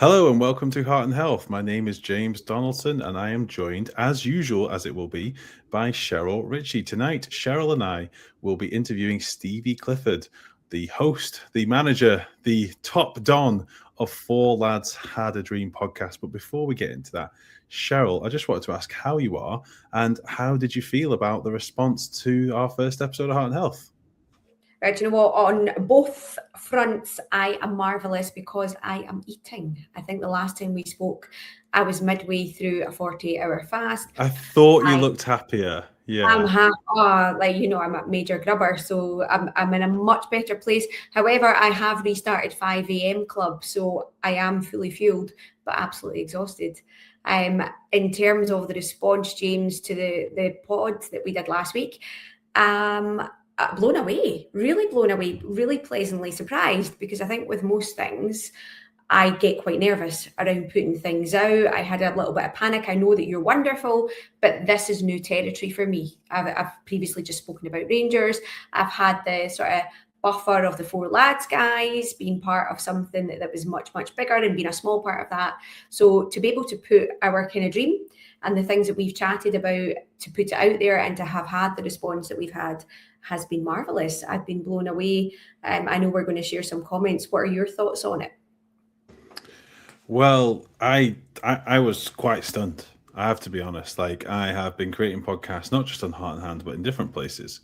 Hello and welcome to Heart and Health. My name is James Donaldson and I am joined, as usual, as it will be, by Sheryl Ritchie. Tonight, Sheryl and I will be interviewing Stevie Clifford, the host, the manager, the top don of Four Lads Had a Dream podcast. But before we get into that, Sheryl, I just wanted to ask how you are and how did you feel about the response to our first episode of Heart and Health? Right, you know what? On both fronts, I am marvellous because I am eating. I think the last time we spoke, I was midway through a 48-hour fast. I thought you I looked happier. am Yeah. I'm a major grubber, so I'm in a much better place. However, I have restarted 5 a.m. club, so I am fully fueled, but absolutely exhausted. In terms of the response, James, to the pod that we did last week, blown away, really pleasantly surprised, because I think with most things, I get quite nervous around putting things out. I had a little bit of panic. I know that you're wonderful, but this is new territory for me. I've previously just spoken about Rangers. I've had the sort of buffer of the Four Lads guys, being part of something that was much, much bigger and being a small part of that. So to be able to put our kind of dream and the things that we've chatted about, to put it out there and to have had the response that we've had has been marvellous. I've been blown away. I know we're going to share some comments. What are your thoughts on it? Well, I was quite stunned. I have to be honest. Like I have been creating podcasts, not just on Heart and Hand, but in different places,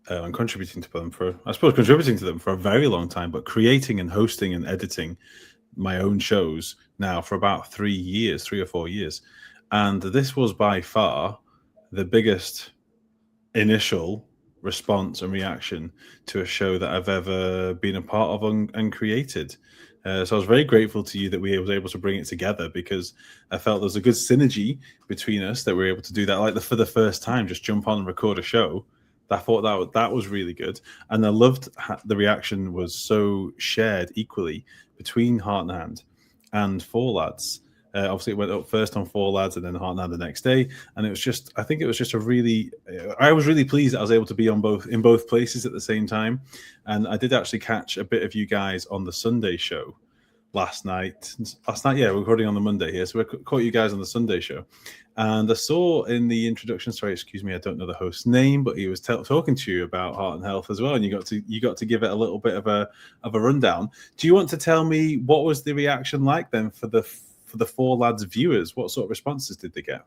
and contributing to them for a very long time. But creating and hosting and editing my own shows now for about 3 or 4 years, and this was by far the biggest initial response and reaction to a show that I've ever been a part of and created. So I was very grateful to you that we was able to bring it together, because I felt there was a good synergy between us, that we were able to do that for the first time, just jump on and record a show. I thought that was really good, and I loved the reaction was so shared equally between Heart and Hand and Four Lads. Obviously, it went up first on Four Lads and then Heart and Hand the next day, and I think it was just I was really pleased that I was able to be in both places at the same time, and I did actually catch a bit of you guys on the Sunday show last night. Yeah, we're recording on the Monday here, so we caught you guys on the Sunday show, and I saw in the introduction. Sorry, excuse me, I don't know the host's name, but he was talking to you about Heart and Health as well, and you got to give it a little bit of a rundown. Do you want to tell me what was the reaction like then for the Four Lads viewers? What sort of responses did they get?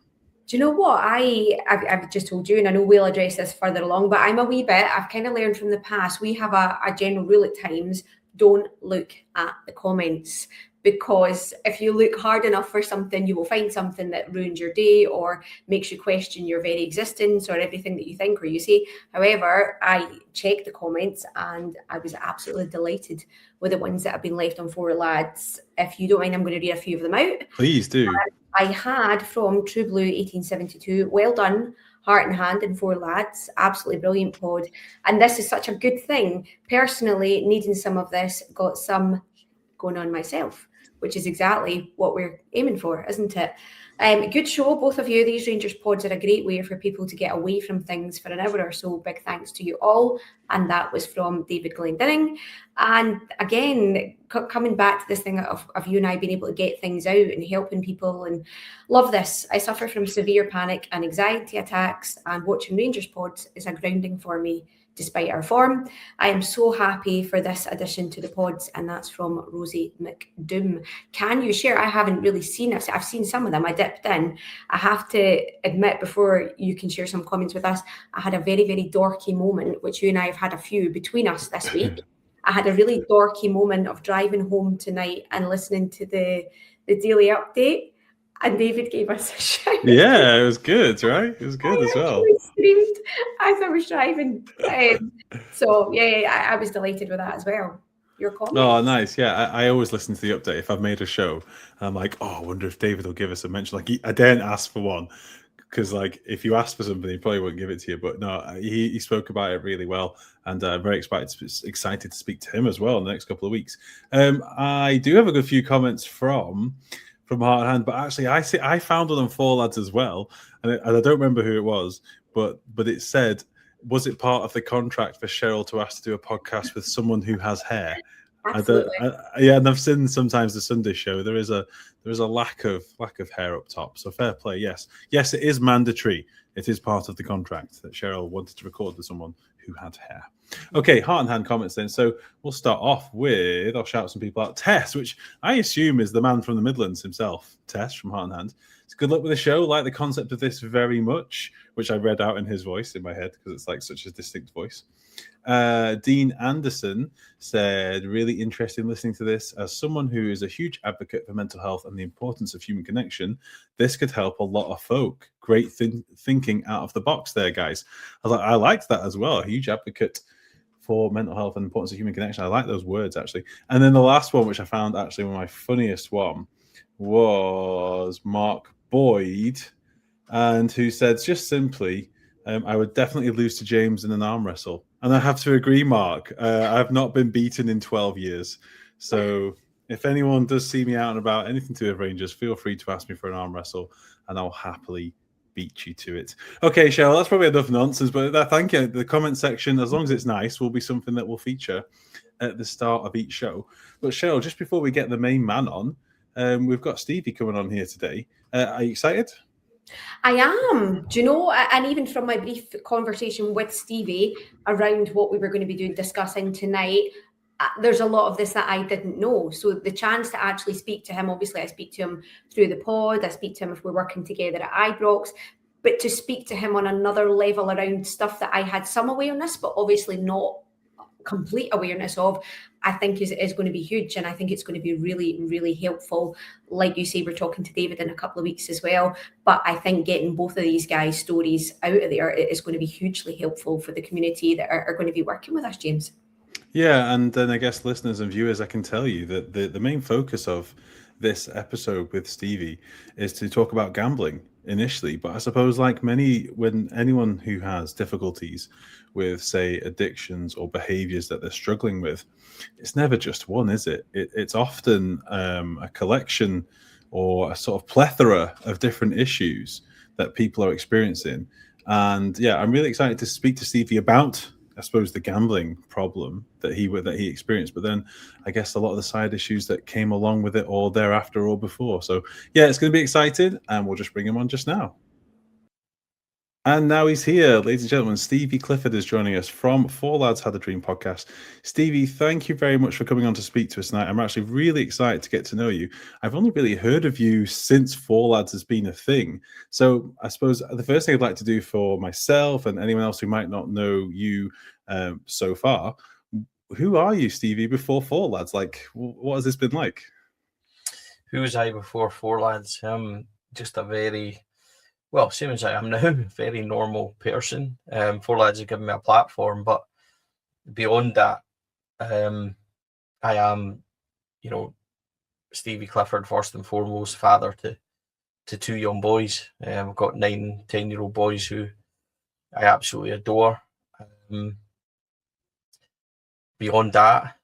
Do you know what? I've just told you, and I know we'll address this further along, but I'm a wee bit, I've kind of learned from the past. We have a general rule at times: don't look at the comments, because if you look hard enough for something, you will find something that ruins your day or makes you question your very existence or everything that you think or you say. However, I checked the comments and I was absolutely delighted with the ones that have been left on Four Lads. If you don't mind, I'm going to read a few of them out. Please do. I had from True Blue 1872, well done, Heart and Hand and Four Lads, absolutely brilliant pod. And this is such a good thing. Personally, needing some of this, got some going on myself, which is exactly what we're aiming for, isn't it? Good show, both of you. These Rangers pods are a great way for people to get away from things for an hour or so. Big thanks to you all. And that was from David Glendinning. And again, coming back to this thing of you and I being able to get things out and helping people, and love this. I suffer from severe panic and anxiety attacks, and watching Rangers pods is a grounding for me despite our form. I am so happy for this addition to the pods, and that's from Rosie McDoom. Can you share? I haven't really seen it. I've seen some of them. I dipped in. I have to admit, before you can share some comments with us, I had a very, very dorky moment, which you and I have had a few between us this week. I had a really dorky moment of driving home tonight and listening to the daily update, and David gave us a shout. Yeah, it was good, right? It was good as well. I screamed as I was driving. So yeah, I was delighted with that as well. Your comment? Oh, nice. Yeah, I always listen to the update if I've made a show. And I'm like, oh, I wonder if David will give us a mention. Like, I daren't ask for one, because like if you ask for something, he probably won't give it to you. But no, he spoke about it really well, and I'm very excited to speak to him as well in the next couple of weeks. I do have a good few comments from Heart and Hand, but actually I found one on Four Lads as well, and I don't remember who it was, but it said, was it part of the contract for Sheryl to ask to do a podcast with someone who has hair? Absolutely. Yeah, and I've seen sometimes the Sunday show. There is a lack of hair up top. So fair play. Yes, it is mandatory. It is part of the contract that Sheryl wanted to record with someone who had hair. Okay, heart and hand comments then. So we'll start off with, I'll shout some people out. Tess, which I assume is the man from the Midlands himself. Tess from Heart and Hand. It's good luck with the show. Like the concept of this very much, which I read out in his voice in my head because it's like such a distinct voice. Dean Anderson said, really interesting listening to this. As someone who is a huge advocate for mental health and the importance of human connection, this could help a lot of folk. Great thinking out of the box there, guys. I liked that as well. A huge advocate for mental health and the importance of human connection. I like those words, actually. And then the last one, which I found actually one of my funniest one, was Mark Boyd, and who said just simply, I would definitely lose to James in an arm wrestle. And I have to agree, Mark. I've not been beaten in 12 years. So if anyone does see me out and about, anything to do with Rangers, feel free to ask me for an arm wrestle and I'll happily beat you to it. Okay, Sheryl, that's probably enough nonsense, but thank you. The comment section, as long as it's nice, will be something that will feature at the start of each show. But Sheryl, just before we get the main man on, we've got Stevie coming on here today. Are you excited? I am. Do you know? And even from my brief conversation with Stevie around what we were going to be discussing tonight, there's a lot of this that I didn't know. So the chance to actually speak to him, obviously I speak to him through the pod, I speak to him if we're working together at Ibrox, but to speak to him on another level around stuff that I had some awareness, but obviously not complete awareness of, I think is going to be huge, and I think it's going to be really, really helpful. Like you say, we're talking to David in a couple of weeks as well, but I think getting both of these guys' stories out of there is going to be hugely helpful for the community that are going to be working with us, James. Yeah, and then I guess listeners and viewers, I can tell you that the main focus of this episode with Stevie is to talk about gambling initially. But I suppose, like when anyone who has difficulties with, say, addictions or behaviors that they're struggling with, it's never just one, is it? It's often a collection or a sort of plethora of different issues that people are experiencing. And yeah, I'm really excited to speak to Stevie about, I suppose, the gambling problem that he experienced, but then I guess a lot of the side issues that came along with it, or thereafter or before. So yeah, it's going to be exciting, and we'll just bring him on just now. And now he's here, ladies and gentlemen. Stevie Clifford is joining us from Four Lads Had a Dream podcast. Stevie, thank you very much for coming on to speak to us tonight. I'm actually really excited to get to know you. I've only really heard of you since Four Lads has been a thing. So I suppose the first thing I'd like to do for myself and anyone else who might not know you so far, who are you, Stevie, before Four Lads? Like, what has this been like? Who was I before Four Lads? Just a very... well, same as I am now, very normal person. Four Lads have given me a platform, but beyond that, I am, Stevie Clifford, first and foremost, father to two young boys. I've got 9, 10-year-old boys who I absolutely adore. Beyond that,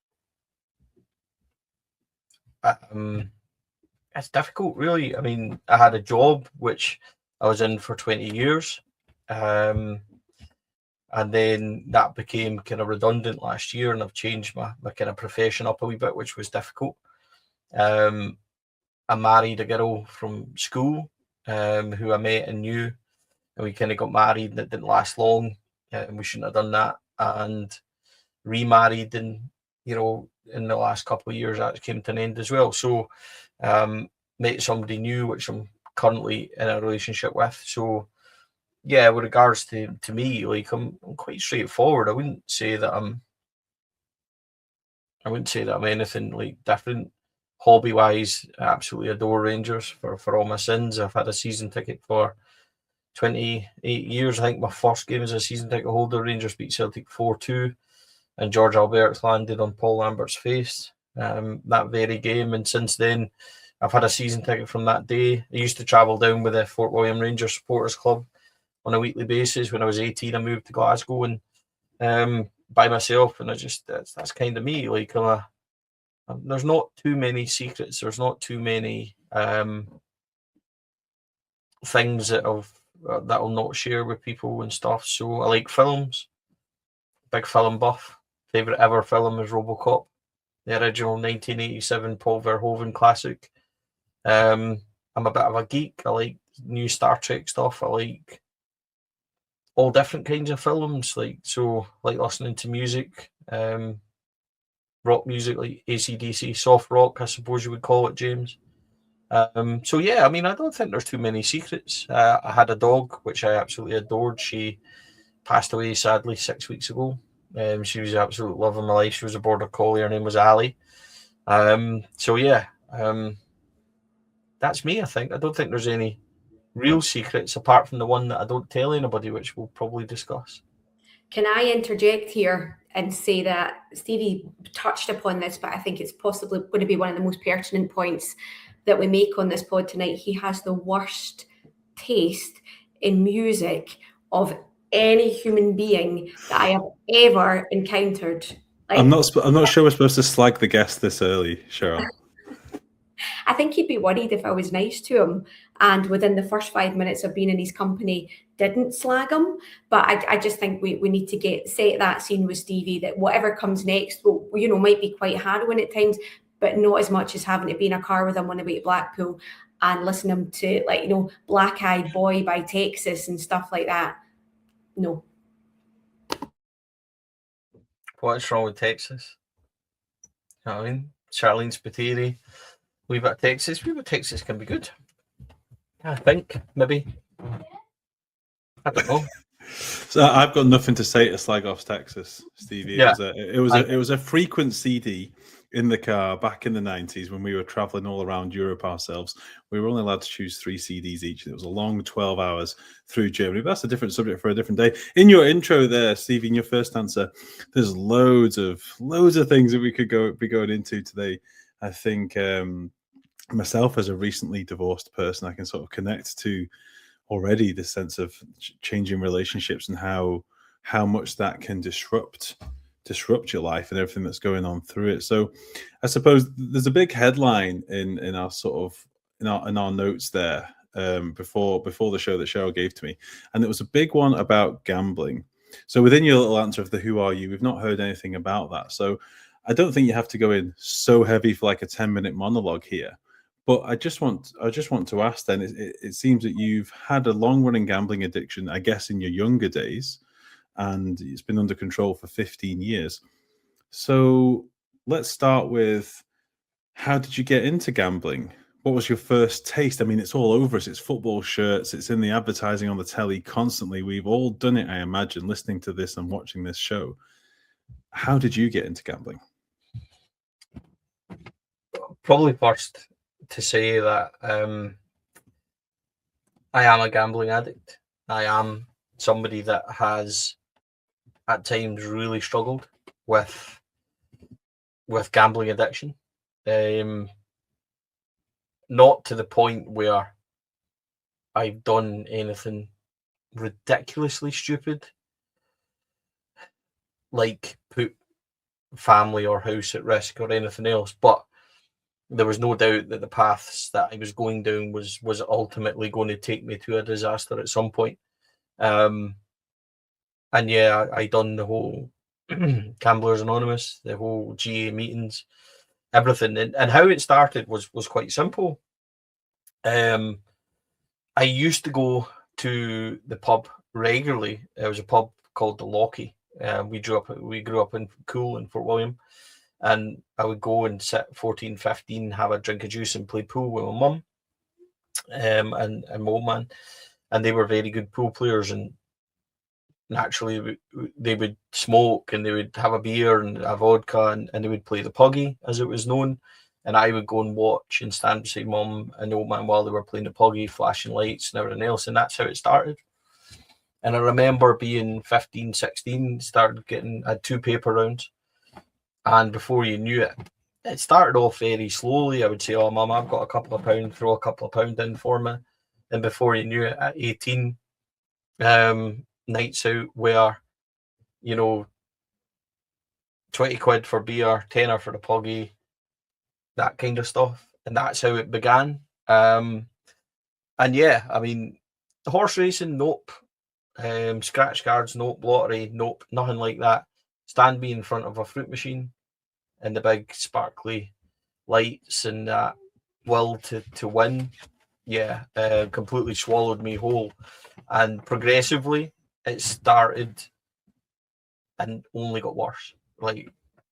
it's difficult, really. I mean, I had a job which I was in for 20 years. And then that became kind of redundant last year, and I've changed my kind of profession up a wee bit, which was difficult. I married a girl from school who I met and knew, and we kind of got married, and it didn't last long, and we shouldn't have done that. And remarried, and in the last couple of years that came to an end as well. So met somebody new, which I'm currently in a relationship with. So yeah, with regards to me, like I'm quite straightforward. I wouldn't say that I'm anything like different. Hobby wise, I absolutely adore Rangers for all my sins. I've had a season ticket for 28 years. I think my first game as a season ticket holder, Rangers beat Celtic 4-2, and George Albert's landed on Paul Lambert's face that very game. And since then, I've had a season ticket from that day. I used to travel down with the Fort William Rangers Supporters Club on a weekly basis. When I was 18, I moved to Glasgow and by myself, and that's kind of me. Like there's not too many secrets. There's not too many things that I'll not share with people and stuff. So I like films. Big film buff. Favorite ever film is RoboCop. the original 1987 Paul Verhoeven classic. I'm a bit of a geek. I like new Star Trek stuff. I like all different kinds of films, like listening to music, rock music, like AC/DC, soft rock, I suppose you would call it, James. So yeah, I mean, I don't think there's too many secrets. I had a dog which I absolutely adored. She passed away sadly 6 weeks ago. She was the absolute love of my life. She was a border collie. Her name was Ali. So yeah, that's me. I think I don't think there's any real secrets apart from the one that I don't tell anybody, which we'll probably discuss. Can I interject here and say that Stevie touched upon this, but I think it's possibly going to be one of the most pertinent points that we make on this pod tonight. He has the worst taste in music of any human being that I have ever encountered. Like, I'm not sure we're supposed to slag the guest this early, Sheryl. I think he'd be worried if I was nice to him and within the first 5 minutes of being in his company didn't slag him. But I just think we need to set that scene with Stevie, that whatever comes next will, might be quite harrowing at times, but not as much as having to be in a car with him on the way to Blackpool and listening to Black Eyed Boy by Texas and stuff like that. No. What's wrong with Texas? You know what I mean? Charlene Spiteri. Wee bit of Texas. Wee bit of Texas can be good. I think, maybe. I don't know. So I've got nothing to say to slag off Texas, Stevie. Yeah. It was a frequent CD in the car back in the 90s when we were traveling all around Europe ourselves. We were only allowed to choose 3 CDs each. It was a long 12 hours through Germany. But that's a different subject for a different day. In your intro there, Stevie, in your first answer, there's loads of things that we could be going into today. I think myself as a recently divorced person, I can sort of connect to already the sense of changing relationships and how much that can disrupt your life and everything that's going on through it. So I suppose there's a big headline in our sort of in our notes there before the show that Sheryl gave to me, and it was a big one about gambling. So within your little answer of the who are you, we've not heard anything about that. So I don't think you have to go in so heavy for like a 10-minute monologue here. But I just want to ask then, it seems that you've had a long-running gambling addiction, I guess, in your younger days, and it's been under control for 15 years. So let's start with, how did you get into gambling? What was your first taste? I mean, it's all over us. It's football shirts. It's in the advertising on the telly constantly. We've all done it, I imagine, listening to this and watching this show. How did you get into gambling? Probably first to say that I am a gambling addict. I am somebody that has at times really struggled with gambling addiction. Not to the point where I've done anything ridiculously stupid, like put family or house at risk or anything else, but there was no doubt that the paths that I was going down was ultimately going to take me to a disaster at some point. And yeah, I done the whole Gamblers Anonymous, the whole GA meetings, everything. And how it started was quite simple. I used to go to the pub regularly. There was a pub called the Locky. We grew up in Cool in Fort William. And I would go and sit 14, 15, have a drink of juice and play pool with my mum and my old man. And they were very good pool players. And naturally, they would smoke and they would have a beer and a vodka and they would play the puggy, as it was known. And I would go and watch and stand beside mum and the old man while they were playing the puggy, flashing lights and everything else. And that's how it started. And I remember being 15, 16, had 2 paper rounds. And before you knew it, it started off very slowly. I would say, "Oh, mum, I've got a couple of pounds, throw a couple of pounds in for me." And before you knew it, at 18, nights out where, 20 quid for beer, tenner for the puggy, that kind of stuff. And that's how it began. And yeah, I mean, the horse racing, nope. Scratch cards, nope. Lottery, nope. Nothing like that. Stand me in front of a fruit machine. and the big sparkly lights and that will to win, completely swallowed me whole. And progressively, it started and only got worse. Like,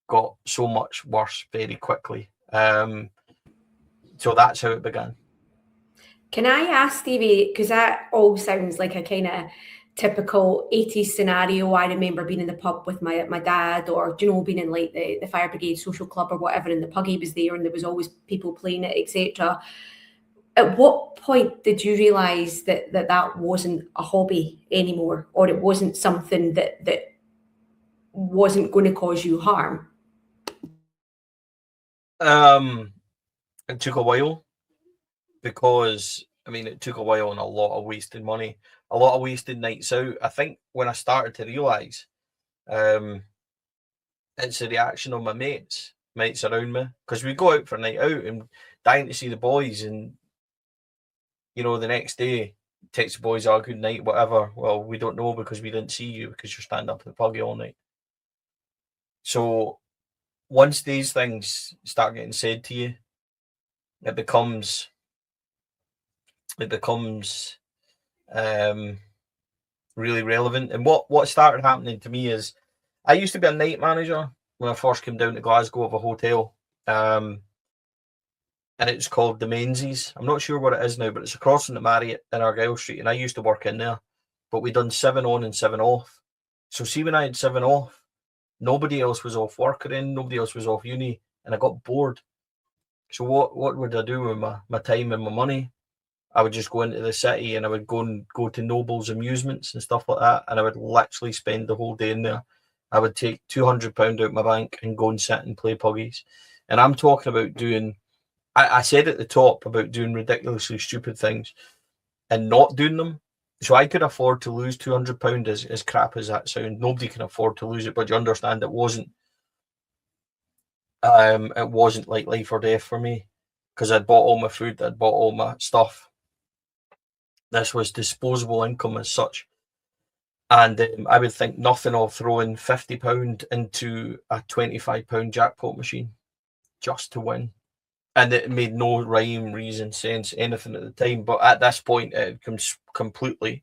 got so much worse very quickly. So that's how it began. Can I ask Stevie, because that all sounds like a kind of typical 80s scenario. I remember being in the pub with my dad, or being in like the fire brigade social club or whatever, and the puggy was there and there was always people playing it, etc. At what point did you realise that wasn't a hobby anymore, or it wasn't something that wasn't going to cause you harm? It took a while, because it took a while and a lot of wasted money, a lot of wasted nights out. I think when I started to realise, it's a reaction of my mates around me, because we go out for a night out and dying to see the boys, and the next day text the boys, "Oh, good night," whatever. Well, we don't know because we didn't see you because you're standing up in the puggy all night. So once these things start getting said to you, it becomes really relevant. And what started happening to me is, I used to be a night manager when I first came down to Glasgow of a hotel, and it's called the Menzies. I'm not sure what it is now, but it's across from the Marriott in Argyle Street, and I used to work in there. But we done 7 on and 7 off. So see, when I had 7 off, nobody else was off work or in, nobody else was off uni, and I got bored. So what would I do with my time and my money? I would just go into the city and I would go to Noble's amusements and stuff like that, and I would literally spend the whole day in there. I would take £200 out my bank and go and sit and play puggies. And I'm talking about doing, I said at the top about doing ridiculously stupid things and not doing them. So I could afford to lose £200, as crap as that sounds. Nobody can afford to lose it, but you understand it wasn't like life or death for me, because I'd bought all my food, I'd bought all my stuff. This was disposable income as such. And I would think nothing of throwing £50 into a £25 jackpot machine just to win. And it made no rhyme, reason, sense, anything at the time. But at this point, it completely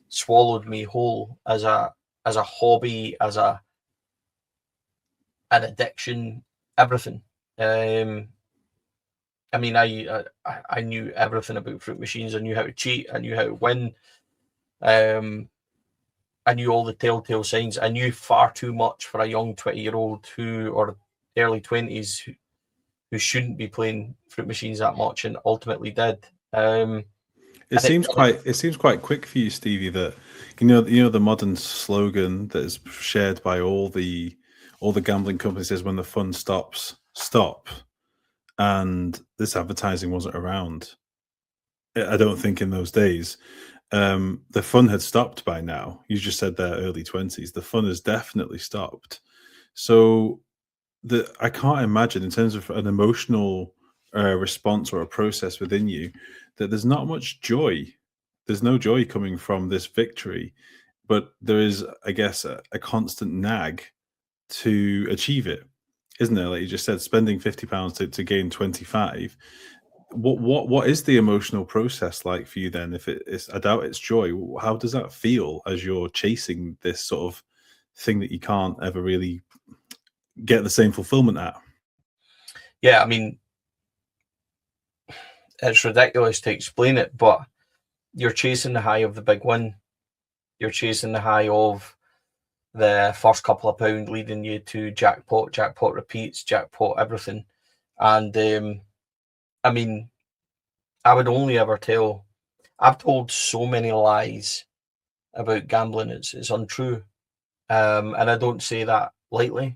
swallowed me whole as a hobby, as an addiction, everything. I knew everything about fruit machines. I knew how to cheat. I knew how to win. I knew all the telltale signs. I knew far too much for a young 20-year-old or early 20s who shouldn't be playing fruit machines that much, and ultimately did. It seems quite quick for you, Stevie, that the modern slogan that is shared by all the gambling companies is, when the fun stops, stop. And this advertising wasn't around, I don't think, in those days. The fun had stopped by now. You just said their early 20s. The fun has definitely stopped. So I can't imagine, in terms of an emotional response or a process within you, that there's not much joy. There's no joy coming from this victory, but there is, I guess, a constant nag to achieve it, isn't there? Like you just said, spending £50 to gain 25. What is the emotional process like for you then? If it's, I doubt it's joy. How does that feel as you're chasing this sort of thing that you can't ever really get the same fulfillment at? Yeah, it's ridiculous to explain it, but you're chasing the high of the big win. You're chasing the high of the first couple of pounds leading you to jackpot repeats, jackpot everything. And I would only ever I've told so many lies about gambling, it's untrue. And I don't say that lightly,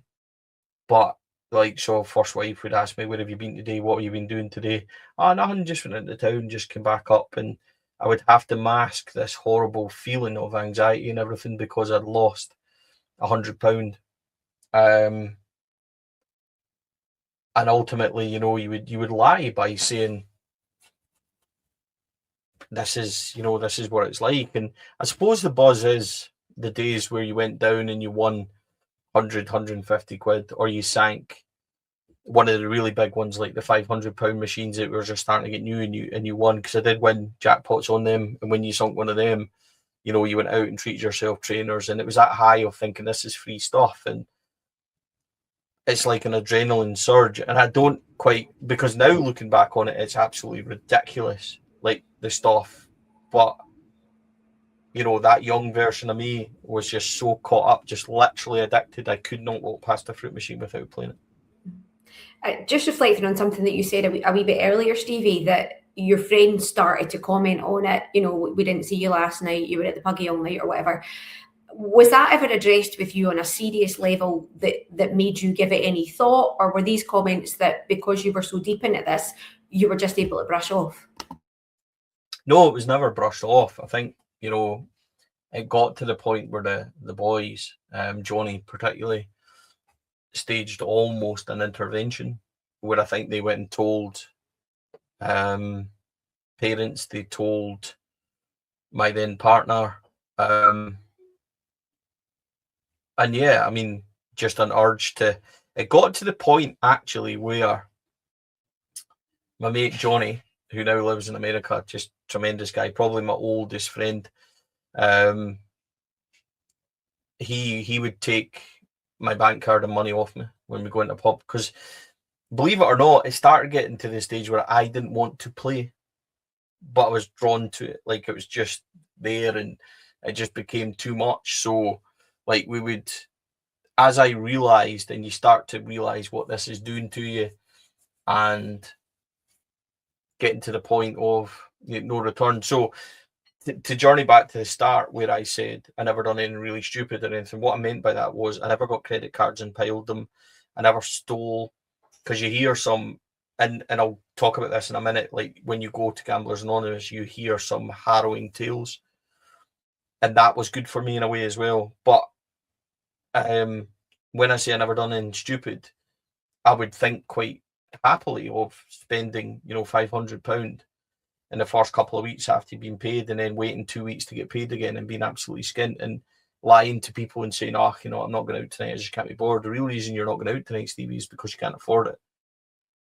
but first wife would ask me, "Where have you been today? What have you been doing today?" "Oh, nothing, just went into town, just came back up." And I would have to mask this horrible feeling of anxiety and everything because I'd lost £100. And ultimately, you would lie by saying, this is what it's like. And I suppose the buzz is the days where you went down and you won 100, 150 quid, or you sank one of the really big ones, like the £500 machines that were just starting to get new and you won, because I did win jackpots on them. And when you sunk one of them, you know, you went out and treated yourself trainers, and it was that high of thinking this is free stuff. And it's like an adrenaline surge. And I don't quite, because now looking back on it, it's absolutely ridiculous, like the stuff. But, you know, that young version of me was just so caught up, just literally addicted. I could not walk past a fruit machine without playing it. Just reflecting on something that you said a wee bit earlier, Stevie, that your friends started to comment on it. You know, we didn't see you last night, you were at the puggy all night or whatever. Was that ever addressed with you on a serious level that made you give it any thought? Or were these comments that because you were so deep into this, you were just able to brush off? No, it was never brushed off. I think, you know, it got to the point where the boys, Johnny particularly, staged almost an intervention where I think they went and told parents, they told my then partner, and yeah, I mean, just an urge to, it got to the point actually where my mate Johnny, who now lives in America, just tremendous guy, probably my oldest friend, he would take my bank card and money off me when we go into pub, because believe it or not, it started getting to the stage where I didn't want to play, but I was drawn to it. Like, it was just there and it just became too much. So like, we would, as I realized, and you start to realize what this is doing to you, and getting to the point of no return. So to journey back to the start where I said I never done anything really stupid or anything, what I meant by that was I never got credit cards and piled them. I never stole, because you hear some, and I'll talk about this in a minute, like when you go to Gamblers Anonymous, you hear some harrowing tales. And that was good for me in a way as well. But when I say I never done anything stupid, I would think quite happily of spending, you know, £500 in the first couple of weeks after being paid, and then waiting 2 weeks to get paid again and being absolutely skint and lying to people and saying, oh, you know, I'm not going out tonight, I just can't be bored. The real reason you're not going out tonight, Stevie, is because you can't afford it.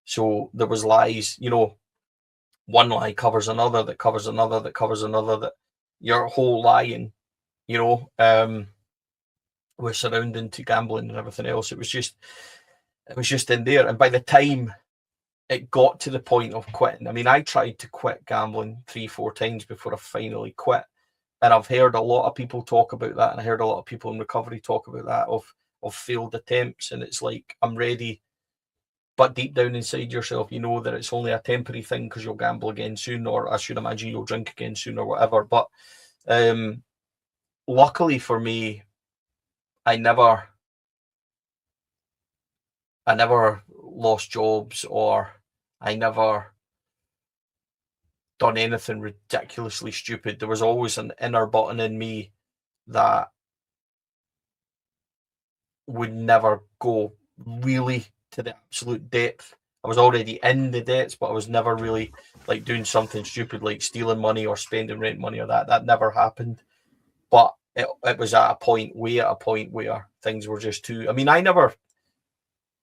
So there was lies, you know, one lie covers another, that covers another, that covers another, that your whole lying, you know, was surrounding to gambling and everything else. It was just in there. And by the time it got to the point of quitting, I mean, I tried to quit gambling 3-4 times before I finally quit. And I've heard a lot of people talk about that, and I heard a lot of people in recovery talk about that, of failed attempts. And it's like, I'm ready, but deep down inside yourself, you know that it's only a temporary thing, because you'll gamble again soon, or I should imagine you'll drink again soon, or whatever. But luckily for me, I never lost jobs, or I never done anything ridiculously stupid. There was always an inner button in me that would never go really to the absolute depth. I was already in the depths, but I was never really like doing something stupid like stealing money or spending rent money or that. That never happened. But it was at a point where things were just too. I mean,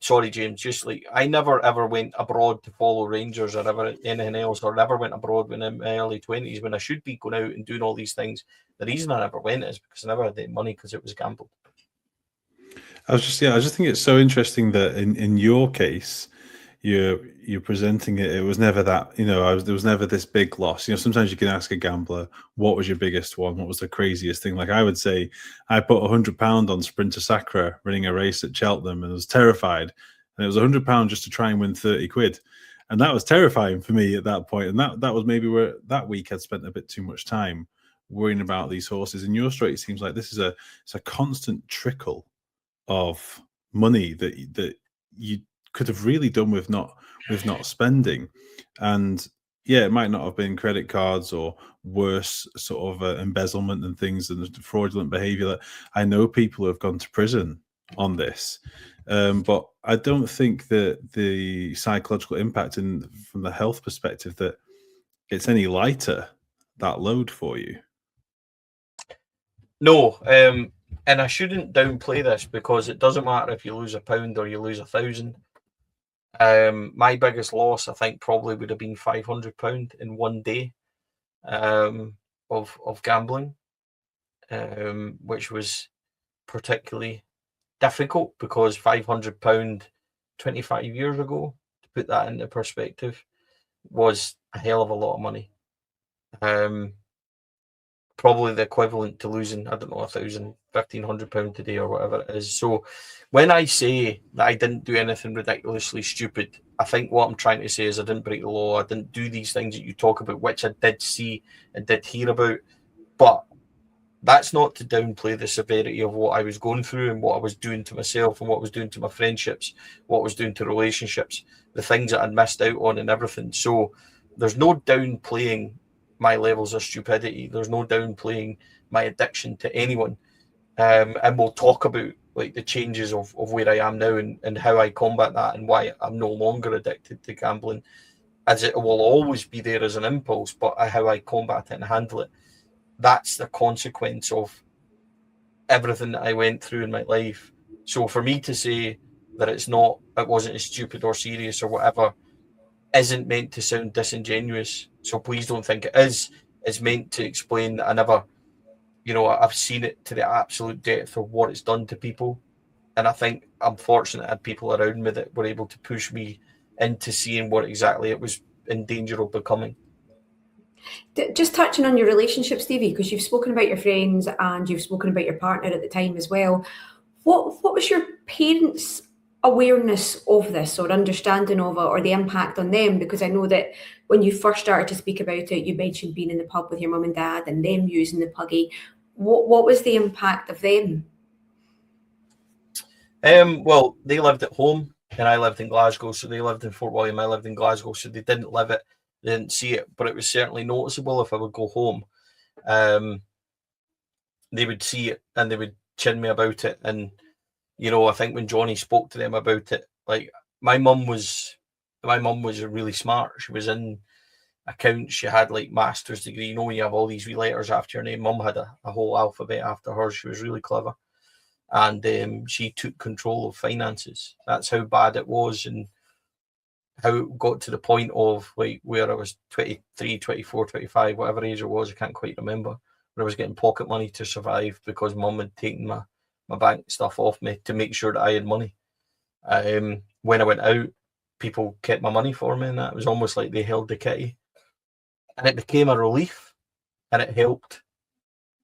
sorry, James, just like I never ever went abroad to follow Rangers or ever anything else, or never went abroad when in my early 20s when I should be going out and doing all these things. The reason I never went is because I never had the money, because it was gambled. I just think it's so interesting that in your case, you're presenting it. It was never that, you know, there was never this big loss. You know, sometimes you can ask a gambler, what was your biggest one? What was the craziest thing? Like I would say, I put £100 on Sprinter Sacra running a race at Cheltenham, and I was terrified. And it was £100 just to try and win 30 quid. And that was terrifying for me at that point. And that was maybe where that week I'd spent a bit too much time worrying about these horses. In your story, it seems like this is it's a constant trickle of money that you could have really done with not spending. And yeah, it might not have been credit cards or worse sort of embezzlement and things and fraudulent behavior. That I know people who have gone to prison on this, but I don't think that the psychological impact from the health perspective, that it's any lighter, that load for you. No, and I shouldn't downplay this, because it doesn't matter if you lose £1 or you lose 1,000. My biggest loss, I think, probably would have been £500 in one day of gambling, which was particularly difficult because £500 25 years ago, to put that into perspective, was a hell of a lot of money. Probably the equivalent to losing, I don't know, £1,000, £1,500 today or whatever it is. So when I say that I didn't do anything ridiculously stupid, I think what I'm trying to say is I didn't break the law. I didn't do these things that you talk about, which I did see and did hear about. But that's not to downplay the severity of what I was going through and what I was doing to myself and what I was doing to my friendships, what I was doing to relationships, the things that I'd missed out on and everything. So there's no downplaying my levels of stupidity. There's no downplaying my addiction to anyone. And we'll talk about like the changes of where I am now and how I combat that and why I'm no longer addicted to gambling, as it will always be there as an impulse, but how I combat it and handle it. That's the consequence of everything that I went through in my life. So for me to say that it wasn't as stupid or serious or whatever, isn't meant to sound disingenuous. So please don't think it is. It's meant to explain that I've seen it to the absolute depth of what it's done to people. And I think I'm fortunate I had people around me that were able to push me into seeing what exactly it was in danger of becoming. Just touching on your relationship, Stevie, because you've spoken about your friends and you've spoken about your partner at the time as well. What was your parents' awareness of this or understanding of it or the impact on them? Because I know that when you first started to speak about it, you mentioned being in the pub with your mum and dad and them using the puggy. What was the impact of them? Well, they lived at home and I lived in Glasgow. So they lived in Fort William, I lived in Glasgow. So they didn't live it, they didn't see it, but it was certainly noticeable if I would go home. They would see it and they would chin me about it. And, I think when Johnny spoke to them about it, like my mum was really smart. She was in accounts. She had like master's degree. When you have all these wee letters after your name, mum had a whole alphabet after hers. She was really clever. And she took control of finances. That's how bad it was and how it got to the point of like where I was 23, 24, 25, whatever age it was, I can't quite remember, where I was getting pocket money to survive because mum had taken my bank stuff off me to make sure that I had money. When I went out, people kept my money for me and that was almost like they held the kitty. And it became a relief and it helped.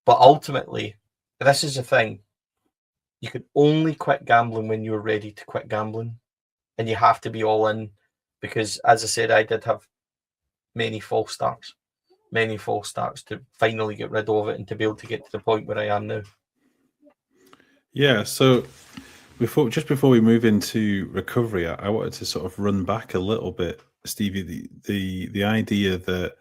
But ultimately, this is the thing. You can only quit gambling when you're ready to quit gambling. And you have to be all in. Because, as I said, I did have many false starts to finally get rid of it and to be able to get to the point where I am now. Yeah, so before we move into recovery, I wanted to sort of run back a little bit, Stevie, the idea that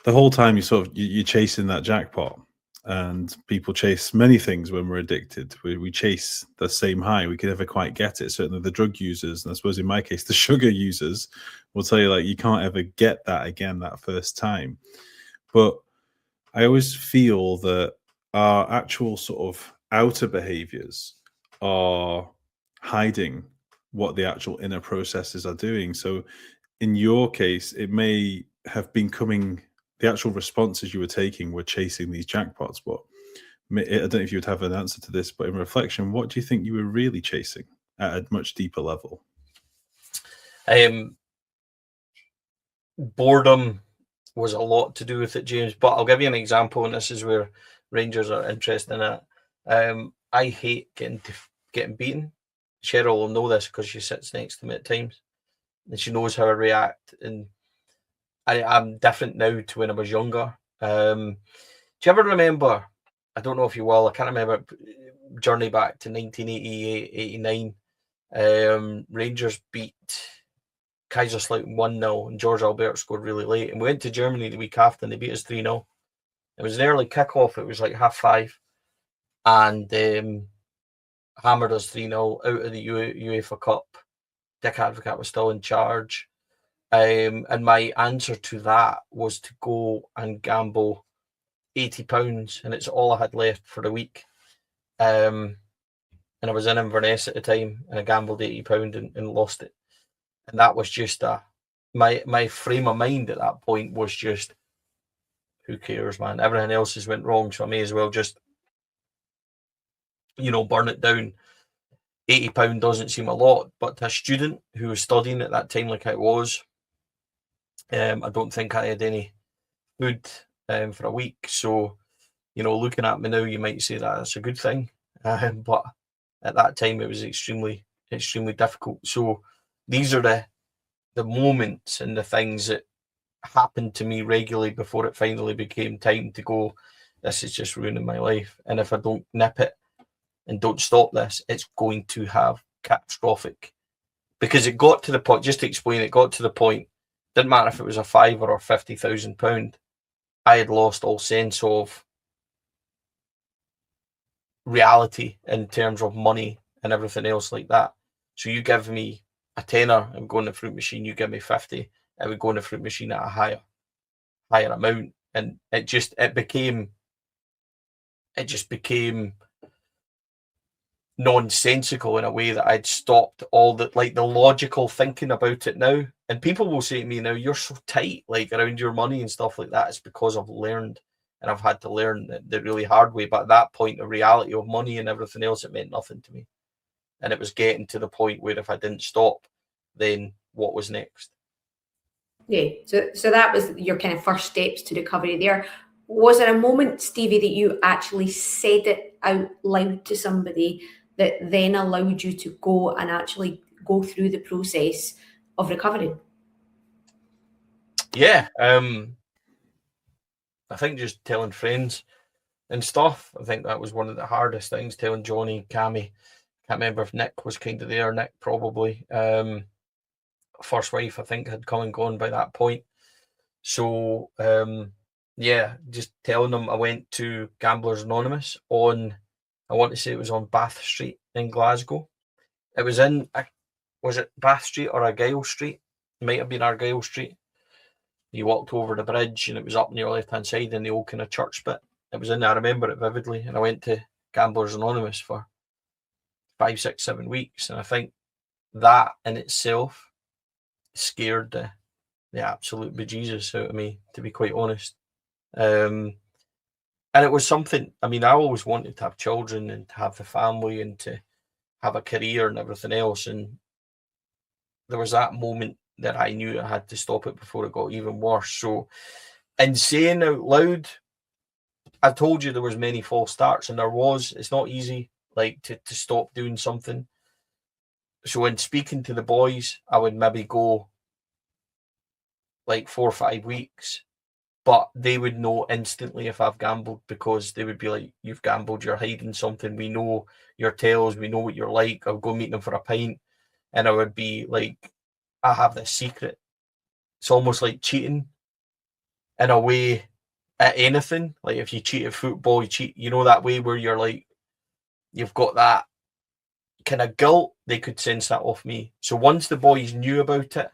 the whole time you're chasing that jackpot, and people chase many things when we're addicted. We chase the same high. We can never quite get it. Certainly the drug users, and I suppose in my case, the sugar users will tell you like you can't ever get that again that first time. But I always feel that our actual sort of outer behaviors are hiding what the actual inner processes are doing. So in your case, it may have been the actual responses you were taking were chasing these jackpots. But I don't know if you would have an answer to this, but in reflection, what do you think you were really chasing at a much deeper level? Boredom was a lot to do with it, James, but I'll give you an example, and this is where Rangers are interested in it. I hate getting beaten. Sheryl will know this because she sits next to me at times and she knows how I react, and I'm different now to when I was younger. Do you ever remember, I don't know if you will, I can't remember, journey back to 1988, 89, Rangers beat Kaiserslautern 1-0 and George Albert scored really late, and we went to Germany the week after and they beat us 3-0. It was an early kickoff, it was like 5:30, and hammered us 3-0 out of the UEFA Cup. Dick Advocaat was still in charge. And my answer to that was to go and gamble £80, and it's all I had left for the week. And I was in Inverness at the time, and I gambled £80 and lost it. And that was just my frame of mind at that point was just, who cares, man? Everything else has went wrong, so I may as well just, burn it down. £80 doesn't seem a lot, but to a student who was studying at that time like I was, I don't think I had any food for a week. So, looking at me now, you might say that that's a good thing. But at that time, it was extremely, extremely difficult. So these are the moments and the things that happened to me regularly before it finally became time to go, this is just ruining my life. And if I don't nip it and don't stop this, it's going to have catastrophic. Because it got to the point, just to explain, it got to the point, didn't matter if it was a £5,000 or £50,000, I had lost all sense of reality in terms of money and everything else like that. So you give me a tenner, I'm going to the fruit machine, you give me 50, I would go in the fruit machine at a higher amount. And it just became nonsensical in a way that I'd stopped all the logical thinking about it now. And people will say to me now, you're so tight, around your money and stuff like that. It's because I've learned, and I've had to learn the really hard way. But at that point, the reality of money and everything else, it meant nothing to me. And it was getting to the point where if I didn't stop, then what was next? Yeah, so that was your kind of first steps to recovery there. Was there a moment, Stevie, that you actually said it out loud to somebody that then allowed you to go and actually go through the process of recovery? Yeah, I think just telling friends and stuff. I think that was one of the hardest things, telling Johnny, Cammy. Can't remember if Nick was kind of there. Nick probably. First wife, I think, had come and gone by that point. So, yeah, just telling them. I went to Gamblers Anonymous on, I want to say it was on Bath Street in Glasgow. It was was it Bath Street or Argyle Street? It might have been Argyle Street. You walked over the bridge and it was up on your left-hand side in the old kind of church bit. It was in there, I remember it vividly. And I went to Gamblers Anonymous for 5, 6, 7 weeks. And I think that in itself scared the absolute bejesus out of me, to be quite honest. And it was something, I mean, I always wanted to have children and to have the family and to have a career and everything else. And there was that moment that I knew I had to stop it before it got even worse. So in saying out loud, I told you there was many false starts, and there was. It's not easy, to stop doing something. So in speaking to the boys, I would maybe go 4 or 5 weeks, but they would know instantly if I've gambled, because they would be like, you've gambled, you're hiding something. We know your tales, we know what you're like. I'll go meet them for a pint, and I would be like, I have this secret. It's almost like cheating in a way at anything. Like if you cheat at football, you cheat, that way where you're like, you've got that kind of guilt. They could sense that off me. So once the boys knew about it,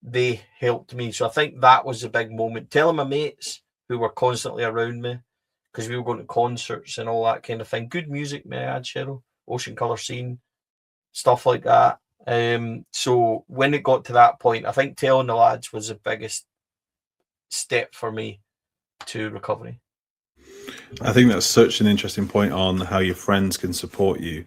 they helped me. So I think that was a big moment. Telling my mates who were constantly around me, because we were going to concerts and all that kind of thing. Good music, may I add, Cheryl? Ocean Colour Scene, stuff like that. So when it got to that point, I think telling the lads was the biggest step for me to recovery. I think that's such an interesting point on how your friends can support you,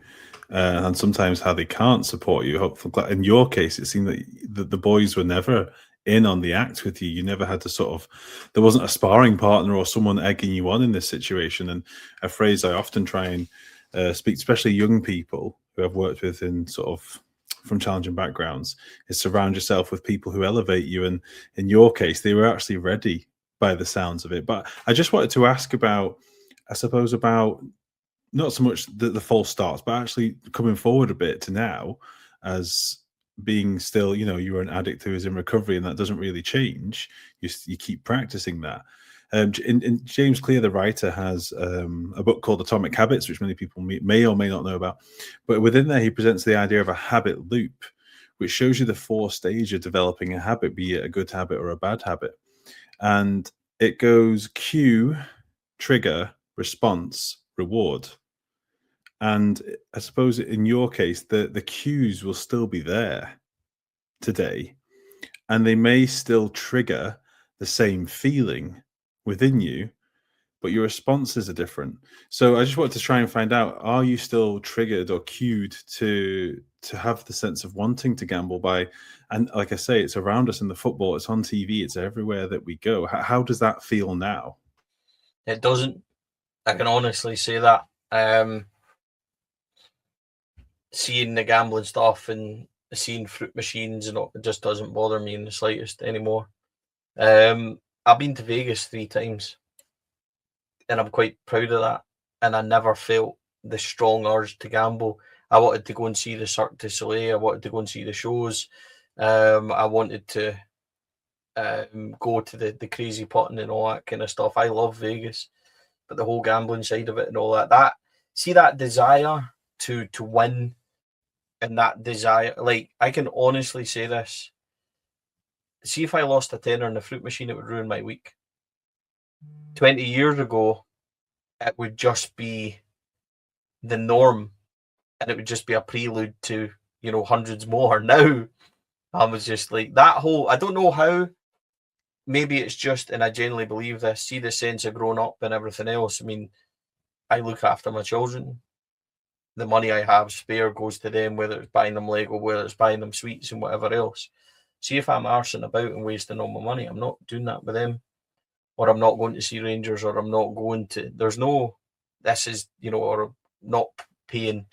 and sometimes how they can't support you. Hopefully, in your case, it seemed that the boys were never in on the act with you. You never had to there wasn't a sparring partner or someone egging you on in this situation. And a phrase I often try and speak, especially young people who I've worked with in from challenging backgrounds, is surround yourself with people who elevate you. And in your case, they were actually ready by the sounds of it. But I just wanted to ask about, I suppose, about not so much the false starts, but actually coming forward a bit to now as being still, you're an addict who is in recovery, and that doesn't really change. You keep practicing that. And James Clear, the writer, has a book called Atomic Habits, which many people may or may not know about. But within there, he presents the idea of a habit loop, which shows you the 4 stages of developing a habit, be it a good habit or a bad habit. And it goes cue, trigger, response, reward. And I suppose in your case, the cues will still be there today, and they may still trigger the same feeling within you, but your responses are different. So I just wanted to try and find out, are you still triggered or cued to have the sense of wanting to gamble by, and like I say, it's around us in the football, it's on TV, it's everywhere that we go. How does that feel now? It doesn't. I can honestly say that. Seeing the gambling stuff and seeing fruit machines and all, it just doesn't bother me in the slightest anymore. I've been to Vegas 3 times, and I'm quite proud of that. And I never felt the strong urge to gamble. I wanted to go and see the Cirque du Soleil. I wanted to go and see the shows. I wanted to go to the crazy potting and all that kind of stuff. I love Vegas, but the whole gambling side of it and all that, that desire to win, and that desire, like, I can honestly say this. See, if I lost a tenner in the fruit machine, it would ruin my week. 20 years ago, it would just be the norm, and it would just be a prelude to, hundreds more. Now, I was just like, that whole, I don't know how, maybe it's just, and I genuinely believe this, see the sense of growing up and everything else. I mean, I look after my children. The money I have spare goes to them, whether it's buying them Lego, whether it's buying them sweets and whatever else. See, if I'm arsing about and wasting all my money, I'm not doing that with them. Or I'm not going to see Rangers, or I'm not going to, there's no, this is, or not paying,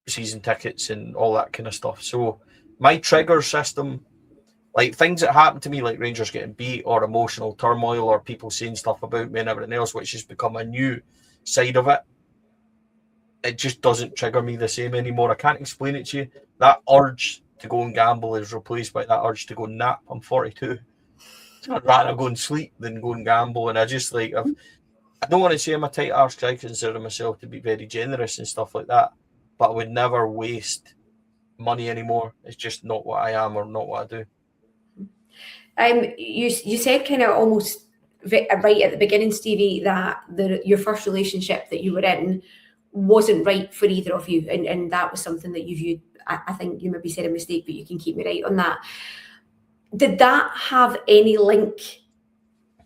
season tickets and all that kind of stuff. So my trigger system, like things that happen to me, like Rangers getting beat, or emotional turmoil, or people saying stuff about me and everything else, which has become a new side of it, it just doesn't trigger me the same anymore. I can't explain it to you. That urge to go and gamble is replaced by that urge to go and nap. I'm 42. So I'd rather go and sleep than go and gamble. And I just I don't want to say I'm a tight arse, because I consider myself to be very generous and stuff like that, but I would never waste money anymore. It's just not what I am, or not what I do. You said kind of almost right at the beginning, Stevie, that your first relationship that you were in wasn't right for either of you, and that was something that you viewed. I think you maybe said a mistake, but you can keep me right on that. Did that have any link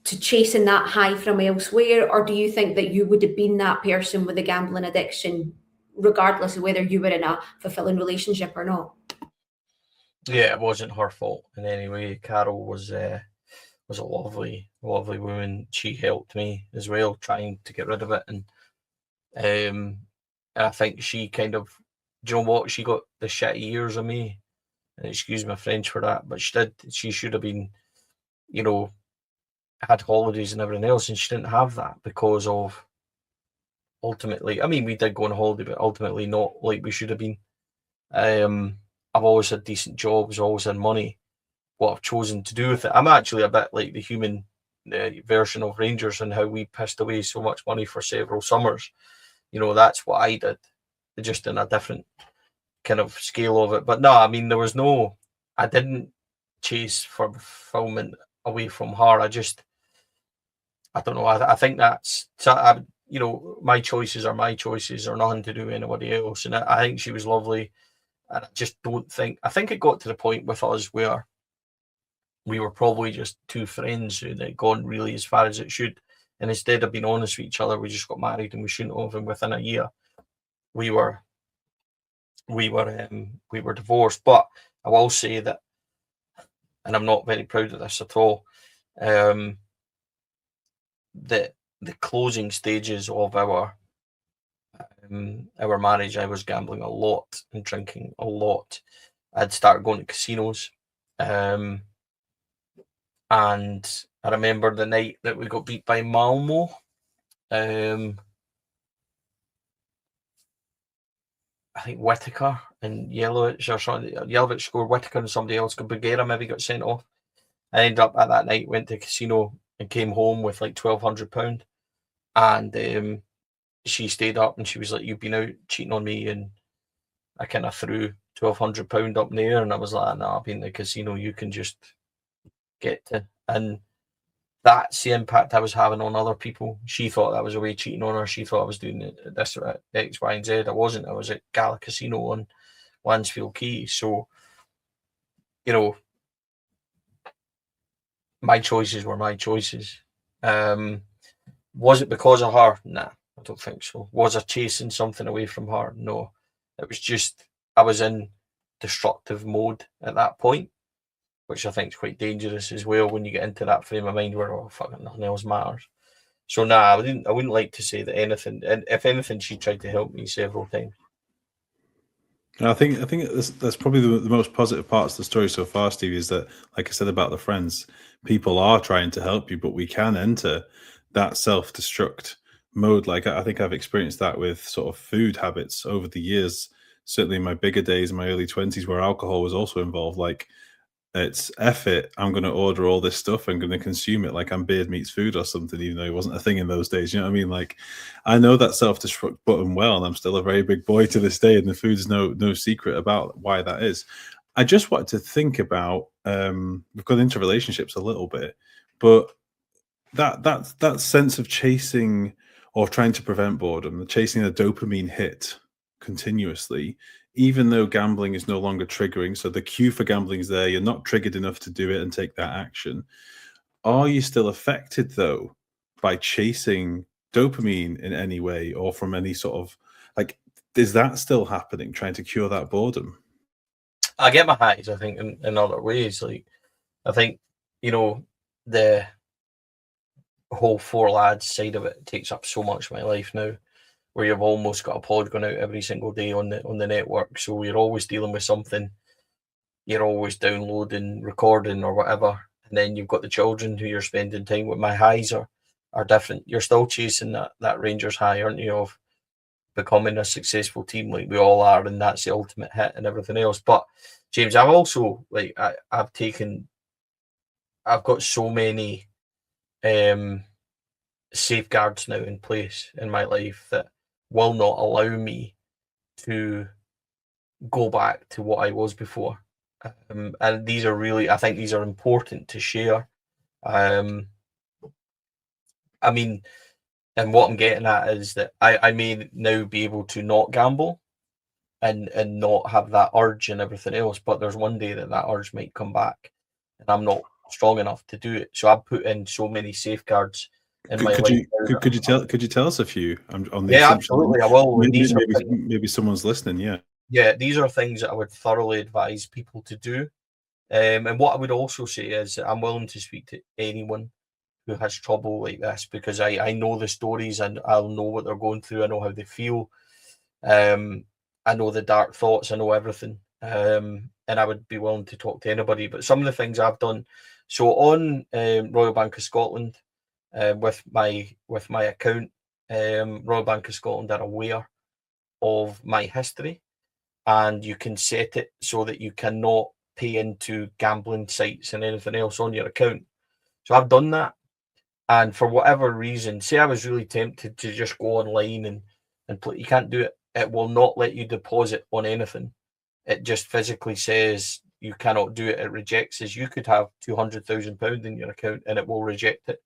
to chasing that high from elsewhere, or do you think that you would have been that person with a gambling addiction regardless of whether you were in a fulfilling relationship or not? Yeah, it wasn't her fault in any way. Carol was a lovely woman. She helped me as well, trying to get rid of it, and I think she kind of, do you know what? She got the shitty years of me, and excuse my French for that, but she did. She should have been, had holidays and everything else, and she didn't have that because of, ultimately, I mean, we did go on holiday, but ultimately not like we should have been. I've always had decent jobs, always had money. What I've chosen to do with it, I'm actually a bit like the human version of Rangers, and how we pissed away so much money for several summers. That's what I did, just in a different kind of scale of it. But no, I mean, I didn't chase for fulfillment away from her. I don't know. I think that's, my choices are my choices, or nothing to do with anybody else. And I think she was lovely. And I just don't think, I think it got to the point with us where we were probably just two friends who had gone really as far as it should. And instead of being honest with each other, we just got married, and we shouldn't have. And within a year, we were divorced. But I will say that, and I'm not very proud of this at all, that the closing stages of our marriage, I was gambling a lot and drinking a lot. I'd started going to casinos, and I remember the night that we got beat by Malmo. I think Whittaker and Yelovich, or something. Yelovich scored, Whittaker and somebody else, Bagheera maybe got sent off. I ended up at that night, went to a casino and came home with like £1,200. And she stayed up and she was like, "You've been out cheating on me." And I kind of threw £1,200 up in the air, and I was like, "No, I've been in the casino, you can just get to." And that's the impact I was having on other people. She thought that was a way cheating on her. She thought I was doing this, X, Y, and Z. I wasn't. I was at Gala Casino on Lansfield Quay. So, my choices were my choices. Was it because of her? Nah, I don't think so. Was I chasing something away from her? No. It was just I was in destructive mode at that point, which I think is quite dangerous as well when you get into that frame of mind where fucking nothing else matters. So I wouldn't like to say that anything. And if anything, she tried to help me several times. I think that's probably the most positive parts of the story so far, Stevie, is that, like I said about the friends, people are trying to help you, but we can enter that self-destruct mode. Like I think I've experienced that with sort of food habits over the years, certainly in my bigger days, in my early 20s, where alcohol was also involved. Like, it's F it, I'm going to order all this stuff, I'm going to consume it like I'm beard meets food or something, even though it wasn't a thing in those days. You know what I mean? Like, I know that self-destruct button well, and I'm still a very big boy to this day, and the food's no secret about why that is. I just wanted to think about, we've got into relationships a little bit, but that sense of chasing or trying to prevent boredom, chasing a dopamine hit continuously, even though gambling is no longer triggering, so the cue for gambling is there, you're not triggered enough to do it and take that action. Are you still affected, though, by chasing dopamine in any way, or from any sort of, like, is that still happening, trying to cure that boredom? I get my highs, I think, in other ways. Like, I think, the whole four lads side of it takes up so much of my life now, where you've almost got a pod going out every single day on the network. So you're always dealing with something. You're always downloading, recording, or whatever. And then you've got the children who you're spending time with. My highs are different. You're still chasing that Rangers high, aren't you, of becoming a successful team like we all are, and that's the ultimate hit and everything else. But James, I've also I've got so many safeguards now in place in my life that will not allow me to go back to what I was before. And these are really, I think these are important to share. I mean, and what I'm getting at is that I may now be able to not gamble and not have that urge and everything else, but there's one day that urge might come back and I'm not strong enough to do it. So I've put in so many safeguards in my life. Could you tell us a few on the Yeah, assumption? absolutely, I will. Maybe someone's listening. Yeah, these are things that I would thoroughly advise people to do. And what I would also say is that I'm willing to speak to anyone who has trouble like this, because I know the stories and I'll know what they're going through. I know how they feel. I know the dark thoughts. I know everything. And I would be willing to talk to anybody. But some of the things I've done. So on Royal Bank of Scotland, with my account, Royal Bank of Scotland are aware of my history, and you can set it so that you cannot pay into gambling sites and anything else on your account. So I've done that. And for whatever reason, say I was really tempted to just go online and play, you can't do it. It will not let you deposit on anything. It just physically says you cannot do it. It rejects as you could have £200,000 in your account and it will reject it.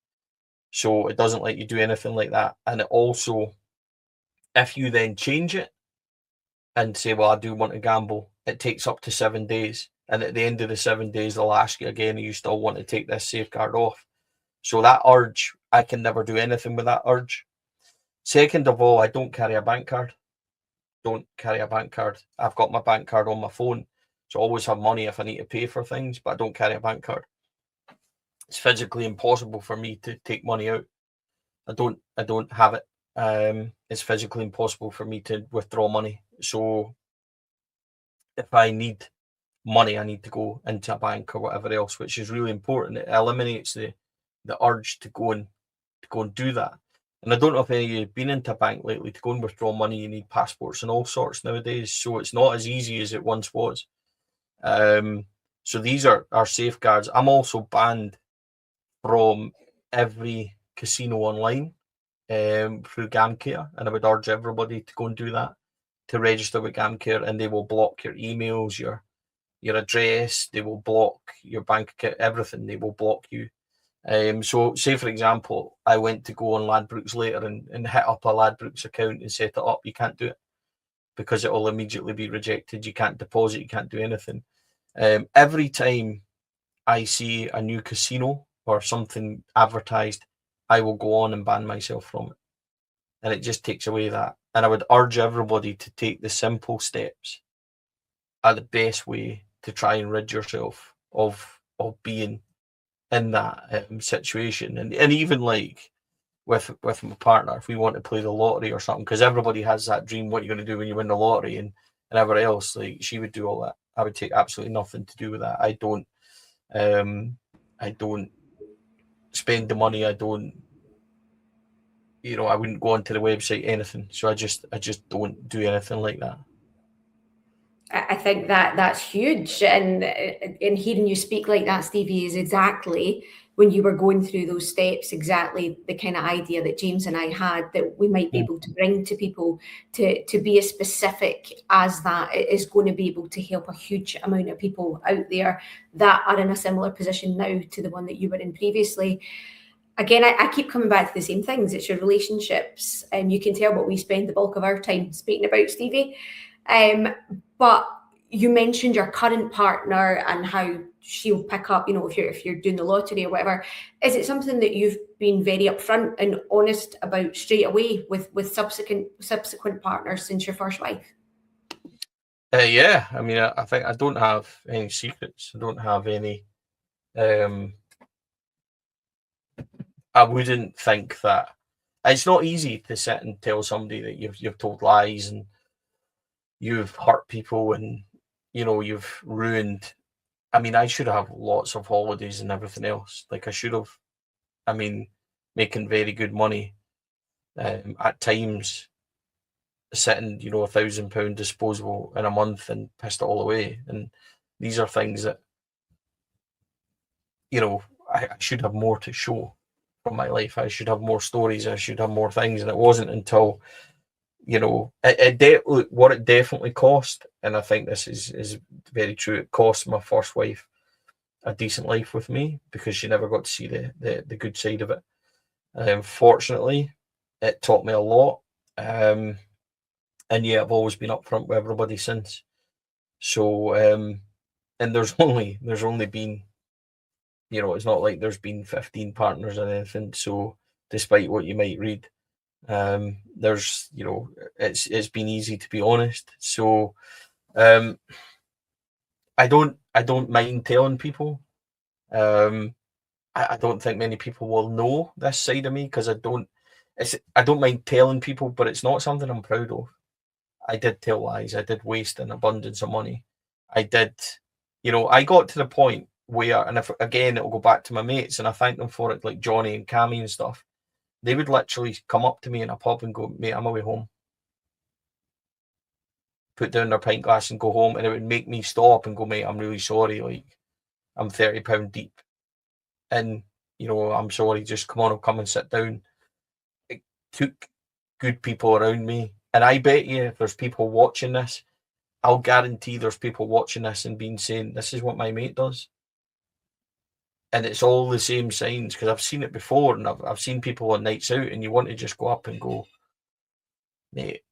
So it doesn't let you do anything like that. And it also, if you then change it and say, well, I do want to gamble, it takes up to 7 days. And at the end of the 7 days, they'll ask you again, you still want to take this safeguard off? So that urge, I can never do anything with that urge. Second of all, I don't carry a bank card. Don't carry a bank card. I've got my bank card on my phone, so I always have money if I need to pay for things, but I don't carry a bank card. It's physically impossible for me to take money out. I don't have it. It's physically impossible for me to withdraw money. So if I need money, I need to go into a bank or whatever else, which is really important. It eliminates the urge to go and do that. And I don't know if any of you have been into a bank lately. To go and withdraw money, you need passports and all sorts nowadays. So it's not as easy as it once was. So these are our safeguards. I'm also banned from every casino online through GamCare, and I would urge everybody to go and do that, to register with GamCare, and they will block your emails, your address, they will block your bank account, everything. They will block you. So say for example, I went to go on Ladbrokes later and hit up a Ladbrokes account and set it up. You can't do it because it will immediately be rejected. You can't deposit, you can't do anything. Every time I see a new casino or something advertised, I will go on and ban myself from it. And it just takes away that. And I would urge everybody to take the simple steps are the best way to try and rid yourself of being in that situation. And even like with my partner, if we want to play the lottery or something, because everybody has that dream, what you're going to do when you win the lottery, and everybody else, like, she would do all that. I would take absolutely nothing to do with that. I don't spend the money. I don't, I wouldn't go onto the website, anything. So I just don't do anything like that. I think that's huge, and in hearing you speak like that, Stevie, is exactly when you were going through those steps, exactly the kind of idea that James and I had, that we might be able to bring to people, to be as specific as that. It is going to be able to help a huge amount of people out there that are in a similar position now to the one that you were in previously. Again, I keep coming back to the same things. It's your relationships, and you can tell what we spend the bulk of our time speaking about, Stevie. But you mentioned your current partner and how she'll pick up, if you're doing the lottery or whatever. Is it something that you've been very upfront and honest about straight away with subsequent partners since your first wife? Yeah, I mean, I think I don't have any secrets. I don't have any. I wouldn't think that it's not easy to sit and tell somebody that you've told lies and you've hurt people and you've ruined. I mean, I should have lots of holidays and everything else. Like, I should have. I mean, making very good money. At times, sitting £1,000 disposable in a month and pissed it all away. And these are things that I should have more to show from my life. I should have more stories. I should have more things. And it wasn't until what it definitely cost, and I think this is very true. It cost my first wife a decent life with me because she never got to see the good side of it. Fortunately, it taught me a lot. And yeah, I've always been upfront with everybody since. So, and there's only been, it's not like there's been 15 partners or anything. So, despite what you might read, there's it's been easy to be honest. So I don't mind telling people. I don't think many people will know this side of me because I don't mind telling people, but it's not something I'm proud of. I did tell lies. I did waste an abundance of money. I did, I got to the point where, and if again it'll go back to my mates, and I thank them for it, like Johnny and Cammy and stuff. They would literally come up to me in a pub and go, "Mate, I'm away home." Put down their pint glass and go home, and it would make me stop and go, "Mate, I'm really sorry. Like, I'm £30 deep, and I'm sorry. Just come on, I'll come and sit down." It took good people around me, and I bet you, if there's people watching this, I'll guarantee there's people watching this and saying, "This is what my mate does." And it's all the same signs because I've seen it before, and I've seen people on nights out, and you want to just go up and go, "Mate,"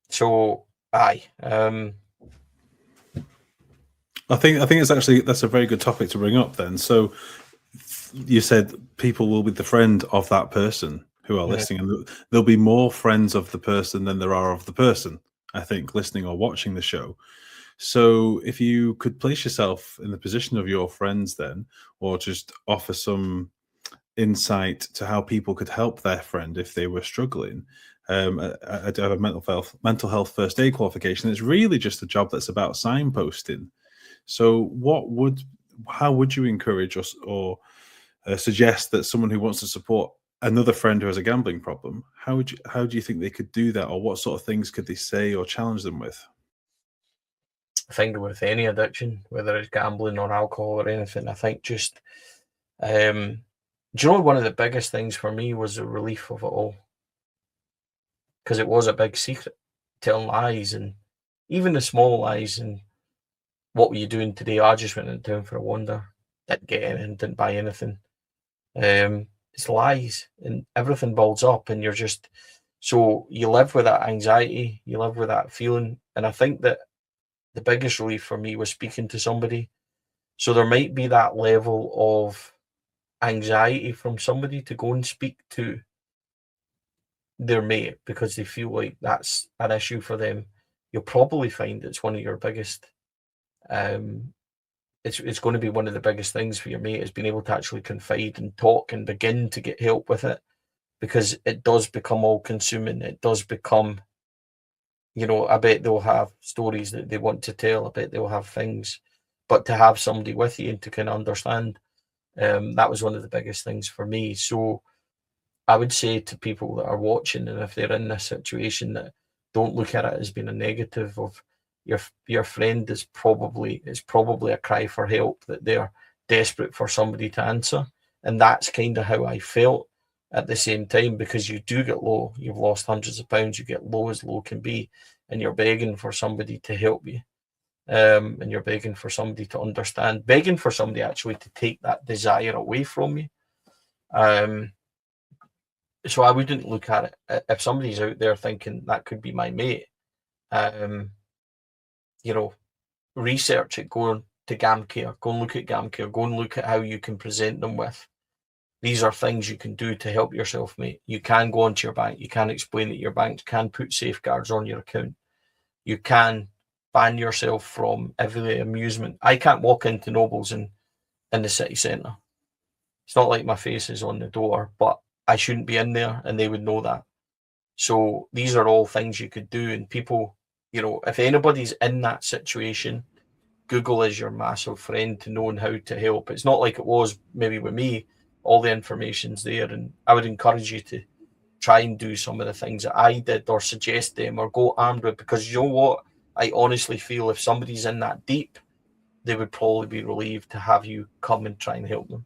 So aye. I think that's a very good topic to bring up. Then, so you said people will be the friend of that person who are listening, and there'll be more friends of the person than there are of the person, I think, listening or watching the show. So if you could place yourself in the position of your friends then, or just offer some insight to how people could help their friend if they were struggling. I do have a mental health first aid qualification. It's really just a job that's about signposting. So how would you encourage us or suggest that someone who wants to support another friend who has a gambling problem, how do you think they could do that, or what sort of things could they say or challenge them with? I think with any addiction, whether it's gambling or alcohol or anything, I think just, do you know, one of the biggest things for me was the relief of it all. Because it was a big secret, telling lies, and even the small lies, and what were you doing today? I just went into town for a wander, didn't get anything, didn't buy anything. It's lies, and everything builds up, and you're just, So you live with that anxiety, you live with that feeling. And I think that the biggest relief for me was speaking to somebody. So there might be that level of anxiety from somebody to go and speak to their mate because they feel like that's an issue for them. You'll probably find it's one of your biggest it's going to be one of the biggest things for your mate, is being able to actually confide and talk and begin to get help with it, because it does become all consuming. It does become, I bet they'll have stories that they want to tell. I bet they'll have things, but to have somebody with you and to kind of understand, that was one of the biggest things for me. So I would say to people that are watching, and if they're in this situation, that don't look at it as being a negative of your friend is probably a cry for help, that they're desperate for somebody to answer. And that's kind of how I felt at the same time, because you do get low. You've lost hundreds of pounds. You get low as low can be, and you're begging for somebody to help you. And you're begging for somebody to understand, begging for somebody actually to take that desire away from you. So I wouldn't look at it, if somebody's out there thinking that could be my mate, research it, go to GamCare, go and look at GamCare, go and look at how you can present them with, these are things you can do to help yourself, mate. You can go onto your bank, you can explain that your bank can put safeguards on your account. You can ban yourself from every amusement. I can't walk into Nobles in the city centre. It's not like my face is on the door, but I shouldn't be in there, and they would know that. So these are all things you could do. And people, if anybody's in that situation, Google is your massive friend to knowing how to help. It's not like it was maybe with me. All the information's there, and I would encourage you to try and do some of the things that I did, or suggest them, or go armed with, because you know what? I honestly feel if somebody's in that deep, they would probably be relieved to have you come and try and help them.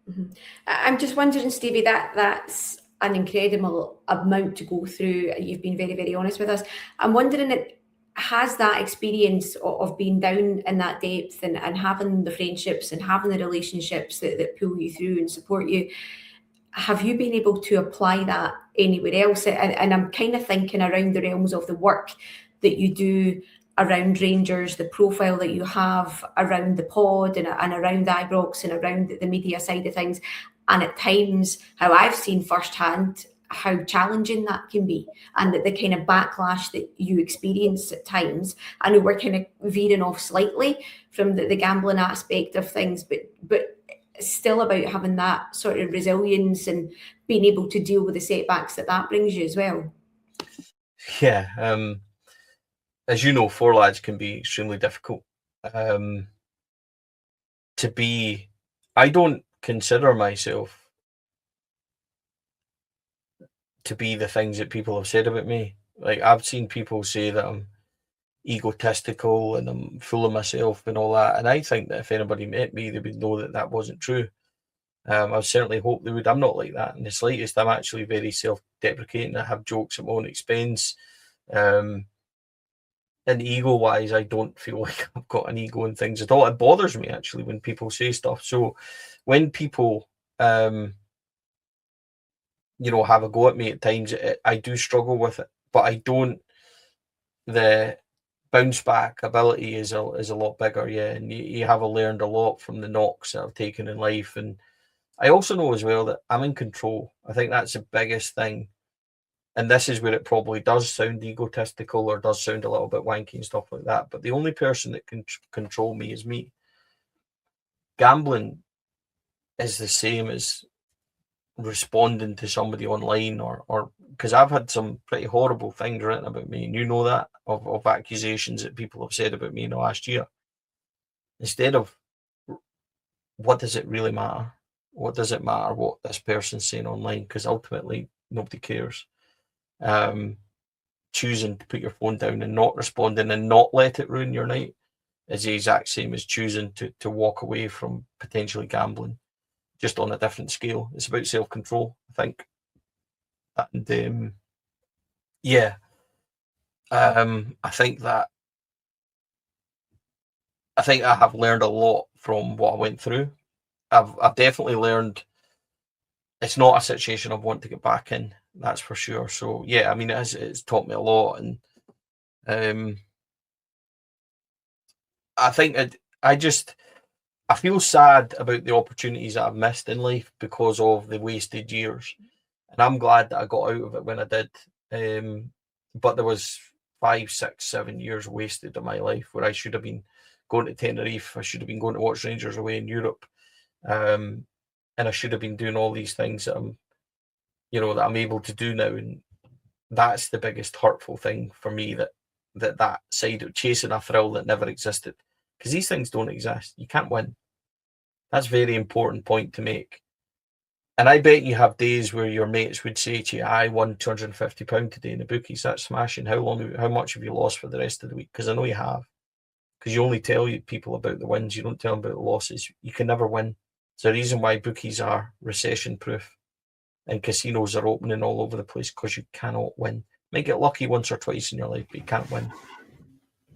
Mm-hmm. I'm just wondering, Stevie, that's an incredible amount to go through. You've been very, very honest with us. I'm wondering, has that experience of being down in that depth, and having the friendships and having the relationships that pull you through and support you, have you been able to apply that anywhere else? And I'm kind of thinking around the realms of the work that you do around Rangers, the profile that you have around the pod and around Ibrox and around the media side of things. And at times, how I've seen firsthand how challenging that can be, and the kind of backlash that you experience at times. I know we're kind of veering off slightly from the gambling aspect of things, but still about having that sort of resilience and being able to deal with the setbacks that brings you as well. Yeah, as you know, four lads can be extremely difficult. I don't consider myself to be the things that people have said about me. Like, I've seen people say that I'm egotistical and I'm full of myself and all that, and I think that if anybody met me, they would know that that wasn't true. I certainly hope they would. I'm not like that in the slightest. I'm actually very self-deprecating. I have jokes at my own expense. And ego-wise, I don't feel like I've got an ego and things at all. It bothers me, actually, when people say stuff. So when people, have a go at me at times, I do struggle with it. But I don't. The bounce back ability is a lot bigger, yeah. And you have learned a lot from the knocks that I've taken in life. And I also know as well that I'm in control. I think that's the biggest thing. And this is where it probably does sound egotistical or does sound a little bit wanky and stuff like that. But the only person that can control me is me. Gambling is the same as responding to somebody online, or because I've had some pretty horrible things written about me, and you know that, of accusations that people have said about me in the last year. Instead of, what does it really matter? What does it matter what this person's saying online? Because ultimately, nobody cares. Choosing to put your phone down and not responding and not let it ruin your night is the exact same as choosing to walk away from potentially gambling, just on a different scale. It's about self-control, I think. And I think I have learned a lot from what I went through. I've definitely learned it's not a situation I want to get back in. That's for sure. So yeah, I mean, it's taught me a lot, and I think I feel sad about the opportunities that I've missed in life because of the wasted years, and I'm glad that I got out of it when I did. But there was 5, 6, 7 years wasted of my life where I should have been going to Tenerife. I should have been going to watch Rangers away in Europe, and I should have been doing all these things that I'm able to do now. And that's the biggest hurtful thing for me, that side of chasing a thrill that never existed, because these things don't exist. You can't win. That's a very important point to make. And I bet you have days where your mates would say to you, I won £250 today in the bookies. That's smashing. How much have you lost for the rest of the week? Because I know you have. Because you only tell people about the wins. You don't tell them about the losses. You can never win. It's the reason why bookies are recession proof and casinos are opening all over the place, because you cannot win. You might get lucky once or twice in your life, but you can't win.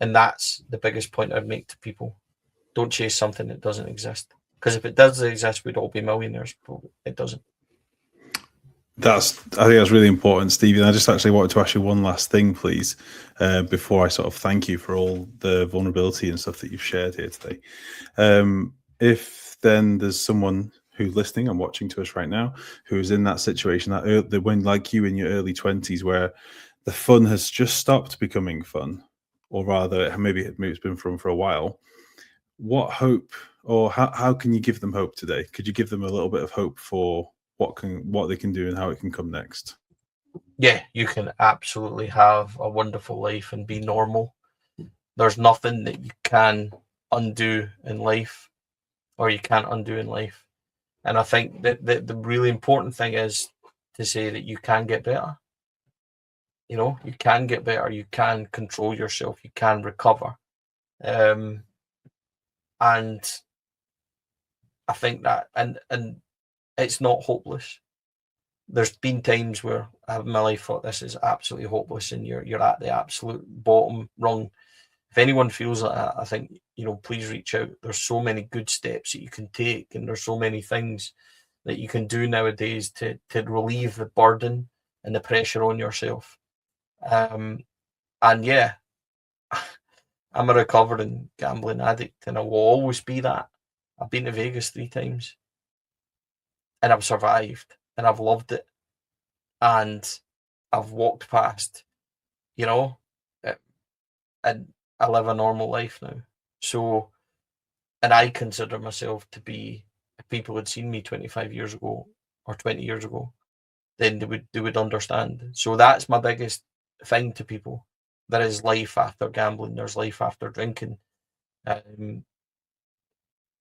And that's the biggest point I'd make to people. Don't chase something that doesn't exist. Because if it does exist, we'd all be millionaires, but it doesn't. I think that's really important, Stevie. And I just actually wanted to ask you one last thing, please, before I sort of thank you for all the vulnerability and stuff that you've shared here today. If then there's someone who's listening and watching to us right now who's in that situation, that when, like you, in your early 20s, where the fun has just stopped becoming fun, or rather maybe it's been fun for a while, what hope, or how can you give them hope today? Could you give them a little bit of hope for what they can do and how it can come next? Yeah, you can absolutely have a wonderful life and be normal. There's nothing that you can undo in life, or you can't undo in life. And I think that the really important thing is to say that you can get better. You can get better. You can control yourself. You can recover. And I think that, and it's not hopeless. There's been times where I have in my life thought this is absolutely hopeless, and you're at the absolute bottom rung. If anyone feels like that, I think, please reach out. There's so many good steps that you can take, and there's so many things that you can do nowadays to relieve the burden and the pressure on yourself. And yeah, I'm a recovering gambling addict, and I will always be that. I've been to Vegas 3 times, and I've survived, and I've loved it, and I've walked past, and I live a normal life now. So, and I consider myself to be, if people had seen me 25 years ago or 20 years ago, then they would understand. So that's my biggest thing to people. There is life after gambling. There's life after drinking. And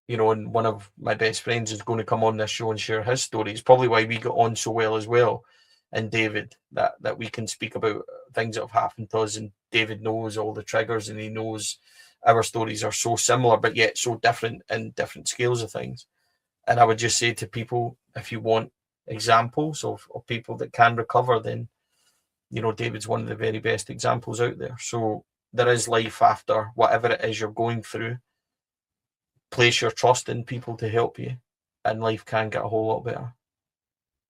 one of my best friends is going to come on this show and share his story. It's probably why we got on so well as well. And David, that we can speak about things that have happened to us, and David knows all the triggers, and he knows our stories are so similar, but yet so different in different scales of things. And I would just say to people, if you want examples of people that can recover, then, David's one of the very best examples out there. So there is life after whatever it is you're going through. Place your trust in people to help you, and life can get a whole lot better.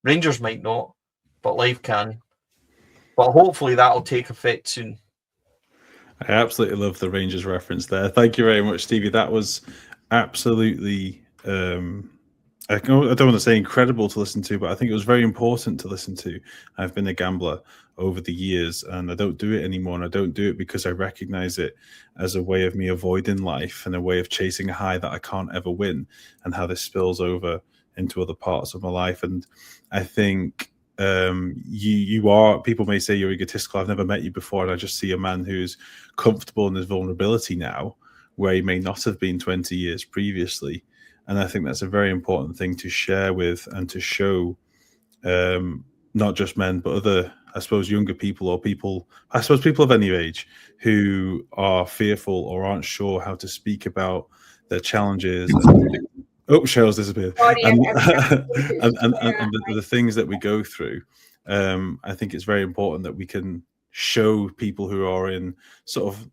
Rangers might not, but life can. But hopefully that'll take effect soon. I absolutely love the Rangers reference there. Thank you very much, Stevie. That was absolutely, I don't want to say incredible to listen to, but I think it was very important to listen to. I've been a gambler over the years, and I don't do it anymore. And I don't do it because I recognize it as a way of me avoiding life and a way of chasing a high that I can't ever win, and how this spills over into other parts of my life. And I think people may say you're egotistical. I've never met you before, and I just see a man who's comfortable in his vulnerability now, where he may not have been 20 years previously. And I think that's a very important thing to share with and to show, not just men, but other, I suppose, younger people, or people of any age who are fearful or aren't sure how to speak about their challenges. Cheryl's disappeared. Sorry, And the things that we go through. I think it's very important that we can show people who are in sort of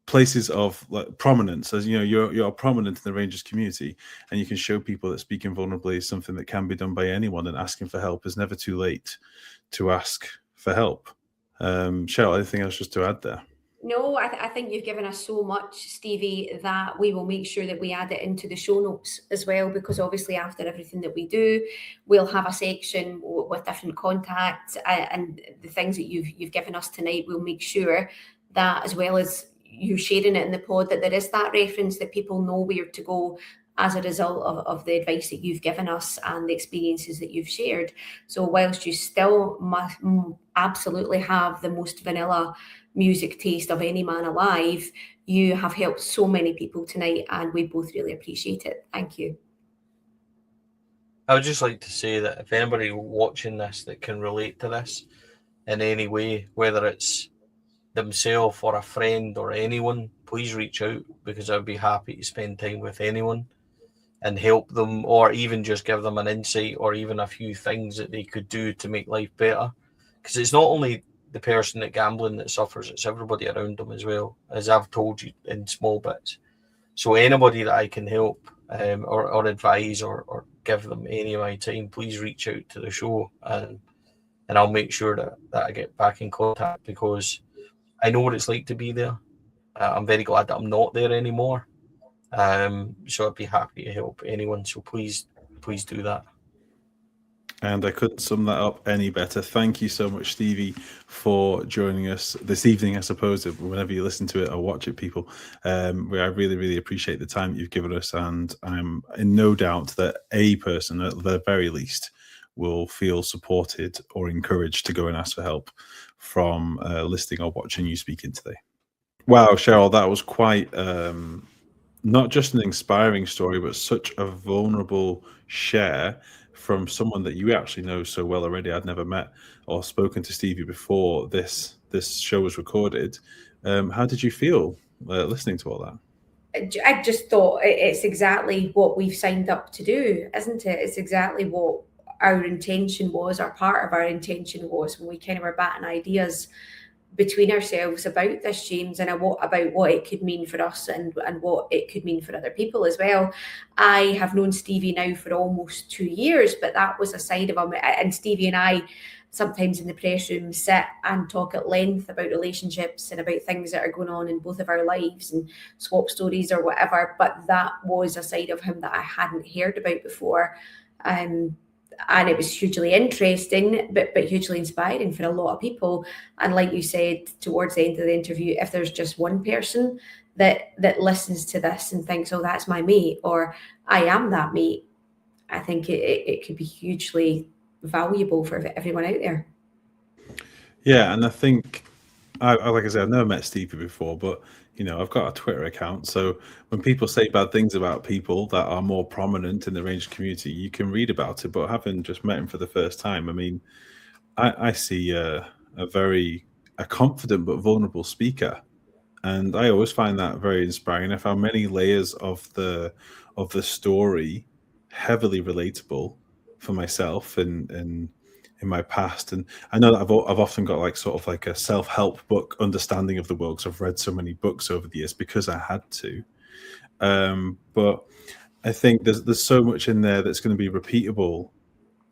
places of like prominence, as you know, you're prominent in the Rangers community, and you can show people that speaking vulnerably is something that can be done by anyone, and asking for help is never too late to ask for help. Cheryl, anything else just to add there? No, I think you've given us so much, Stevie, that we will make sure that we add it into the show notes as well, because obviously after everything that we do, we'll have a section with different contacts, and the things that you've given us tonight, we'll make sure that, as well as you sharing it in the pod, that there is that reference, that people know where to go as a result of the advice that you've given us and the experiences that you've shared. So whilst you still must absolutely have the most vanilla music taste of any man alive, you have helped so many people tonight, and we both really appreciate it. Thank you. I would just like to say that if anybody watching this that can relate to this in any way, whether it's themselves or a friend or anyone, please reach out, because I'd be happy to spend time with anyone and help them, or even just give them an insight or even a few things that they could do to make life better. Because it's not only the person that gambling that suffers, it's everybody around them as well, as I've told you in small bits. So anybody that I can help or advise or give them any of my time, please reach out to the show, and I'll make sure that I get back in contact, because I know what it's like to be there. I'm very glad that I'm not there anymore. So I'd be happy to help anyone. So please do that. And I couldn't sum that up any better. Thank you so much, Stevie, for joining us this evening, I suppose, whenever you listen to it or watch it, people. I really, really appreciate the time that you've given us, and I'm in no doubt that a person, at the very least, will feel supported or encouraged to go and ask for help from listening or watching you speaking today. Wow, Cheryl, that was quite not just an inspiring story, but such a vulnerable share from someone that you actually know so well already. I'd never met or spoken to Stevie before this show was recorded. How did you feel listening to all that? I just thought it's exactly what we've signed up to do, isn't it? It's exactly what our intention was, or part of our intention was, when we kind of were batting ideas between ourselves about this, James, and about what it could mean for us and what it could mean for other people as well. I have known Stevie now for almost 2 years, but that was a side of him. And Stevie and I sometimes in the press room sit and talk at length about relationships and about things that are going on in both of our lives and swap stories or whatever. But that was a side of him that I hadn't heard about before. And it was hugely interesting, but hugely inspiring for a lot of people. And like you said, towards the end of the interview, if there's just one person that listens to this and thinks, oh, that's my mate, or I am that mate, I think it could be hugely valuable for everyone out there. Yeah, and I think, like I said, I've never met Stevie before, but you know, I've got a Twitter account, so when people say bad things about people that are more prominent in the Rangers community, you can read about it. But having just met him for the first time, I mean, I see a confident but vulnerable speaker, and I always find that very inspiring. I found many layers of the story heavily relatable for myself and in my past. And I know that I've often got like sort of like a self-help book understanding of the world, because I've read so many books over the years because I had to. But I think there's so much in there that's going to be repeatable.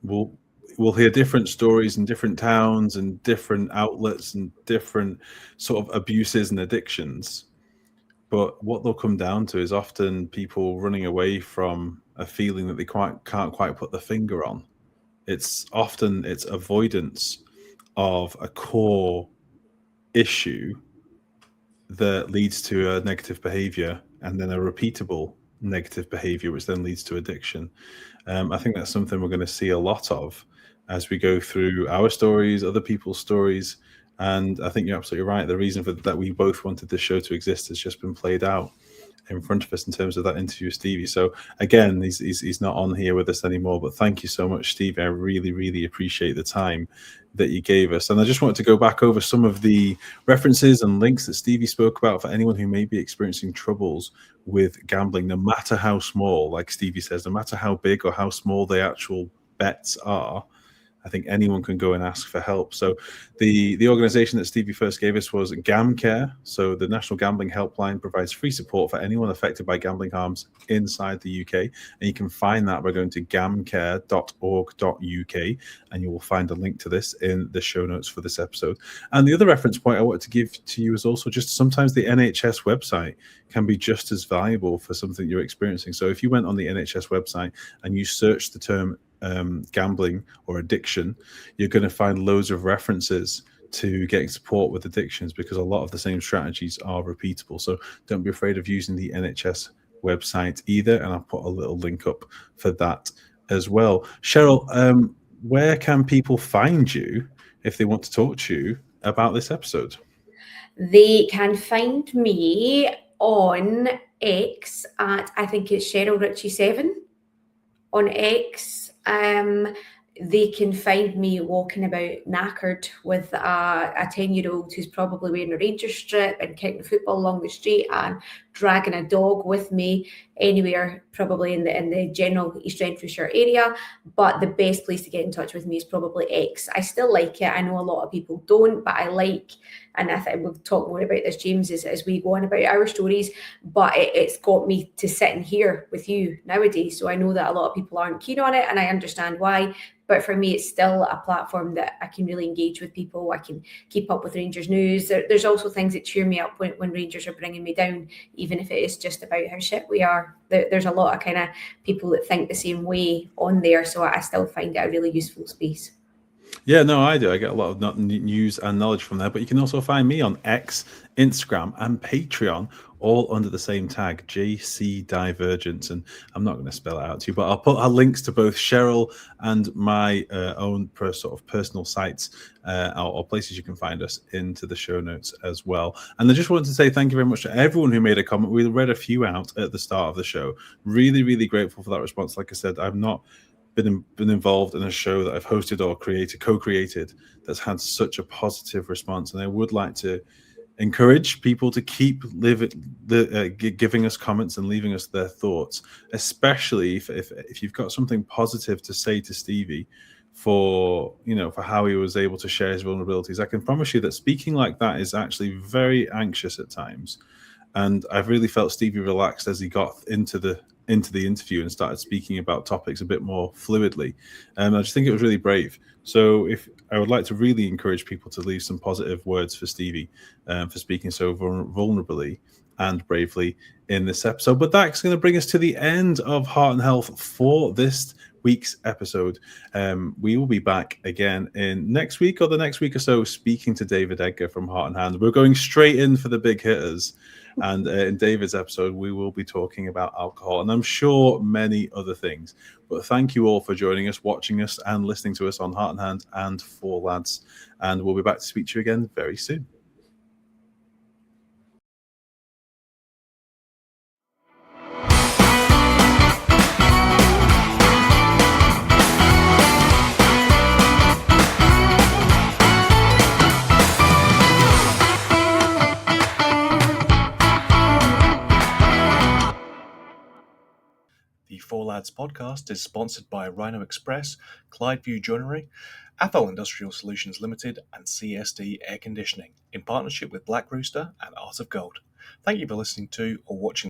We'll hear different stories in different towns and different outlets and different sort of abuses and addictions. But what they'll come down to is often people running away from a feeling that they can't quite put the finger on. It's avoidance of a core issue that leads to a negative behavior, and then a repeatable negative behavior, which then leads to addiction. I think that's something we're going to see a lot of as we go through our stories, other people's stories. And I think you're absolutely right. The reason for that we both wanted this show to exist has just been played out in front of us in terms of that interview with Stevie. So again, he's not on here with us anymore, but thank you so much, Stevie. I really, really appreciate the time that you gave us. And I just wanted to go back over some of the references and links that Stevie spoke about for anyone who may be experiencing troubles with gambling, no matter how small, like Stevie says, no matter how big or how small the actual bets are. I think anyone can go and ask for help. So the organization that Stevie first gave us was GamCare. So the National Gambling Helpline provides free support for anyone affected by gambling harms inside the UK. And you can find that by going to gamcare.org.uk, and you will find a link to this in the show notes for this episode. And the other reference point I wanted to give to you is also just sometimes the NHS website can be just as valuable for something you're experiencing. So if you went on the NHS website and you search the term gambling or addiction, you're going to find loads of references to getting support with addictions, because a lot of the same strategies are repeatable. So don't be afraid of using the NHS website either, and I'll put a little link up for that as well. Sheryl, where can people find you if they want to talk to you about this episode? They can find me on X at, I think it's Sheryl Ritchie 7 on X. They can find me walking about knackered with a 10-year-old who's probably wearing a Rangers strip and kicking the football along the street and dragging a dog with me anywhere, probably in the general East Renfrewshire area. But the best place to get in touch with me is probably X. I still like it. I know a lot of people don't, but I like, and I think we'll talk more about this, James, as we go on about our stories, but it's got me to sit in here with you nowadays. So I know that a lot of people aren't keen on it, and I understand why. But for me, it's still a platform that I can really engage with people. I can keep up with Rangers news. There's also things that cheer me up when Rangers are bringing me down, even if it is just about how shit we are. There's a lot of kind of people that think the same way on there. So I still find it a really useful space. Yeah, no, I do. I get a lot of news and knowledge from there. But you can also find me on X, Instagram, and Patreon, all under the same tag, JC Divergence. And I'm not going to spell it out to you, but I'll put our links to both Sheryl and my own sort of personal sites or places you can find us into the show notes as well. And I just wanted to say thank you very much to everyone who made a comment. We read a few out at the start of the show. Really, really grateful for that response. Like I said, I've not been involved in a show that I've hosted or co-created that's had such a positive response, and I would like to encourage people to keep giving us comments and leaving us their thoughts, especially if you've got something positive to say to Stevie for how he was able to share his vulnerabilities. I can promise you that speaking like that is actually very anxious at times, and I've really felt Stevie relaxed as he got into the interview and started speaking about topics a bit more fluidly. I just think it was really brave. So if I would like to really encourage people to leave some positive words for Stevie for speaking so vulnerably and bravely in this episode. But that's going to bring us to the end of Heart and Health for this week's episode. We will be back again in next week or the next week or so, speaking to David Edgar from Heart and Hand. We're going straight in for the big hitters. And in David's episode, we will be talking about alcohol and I'm sure many other things. But thank you all for joining us, watching us, and listening to us on Heart and Hand and Four Lads. And we'll be back to speak to you again very soon. The Four Lads podcast is sponsored by Rhino Express, Clydeview Joinery, Athol Industrial Solutions Limited, and CSD Air Conditioning, in partnership with Black Rooster and Art of Gold. Thank you for listening to or watching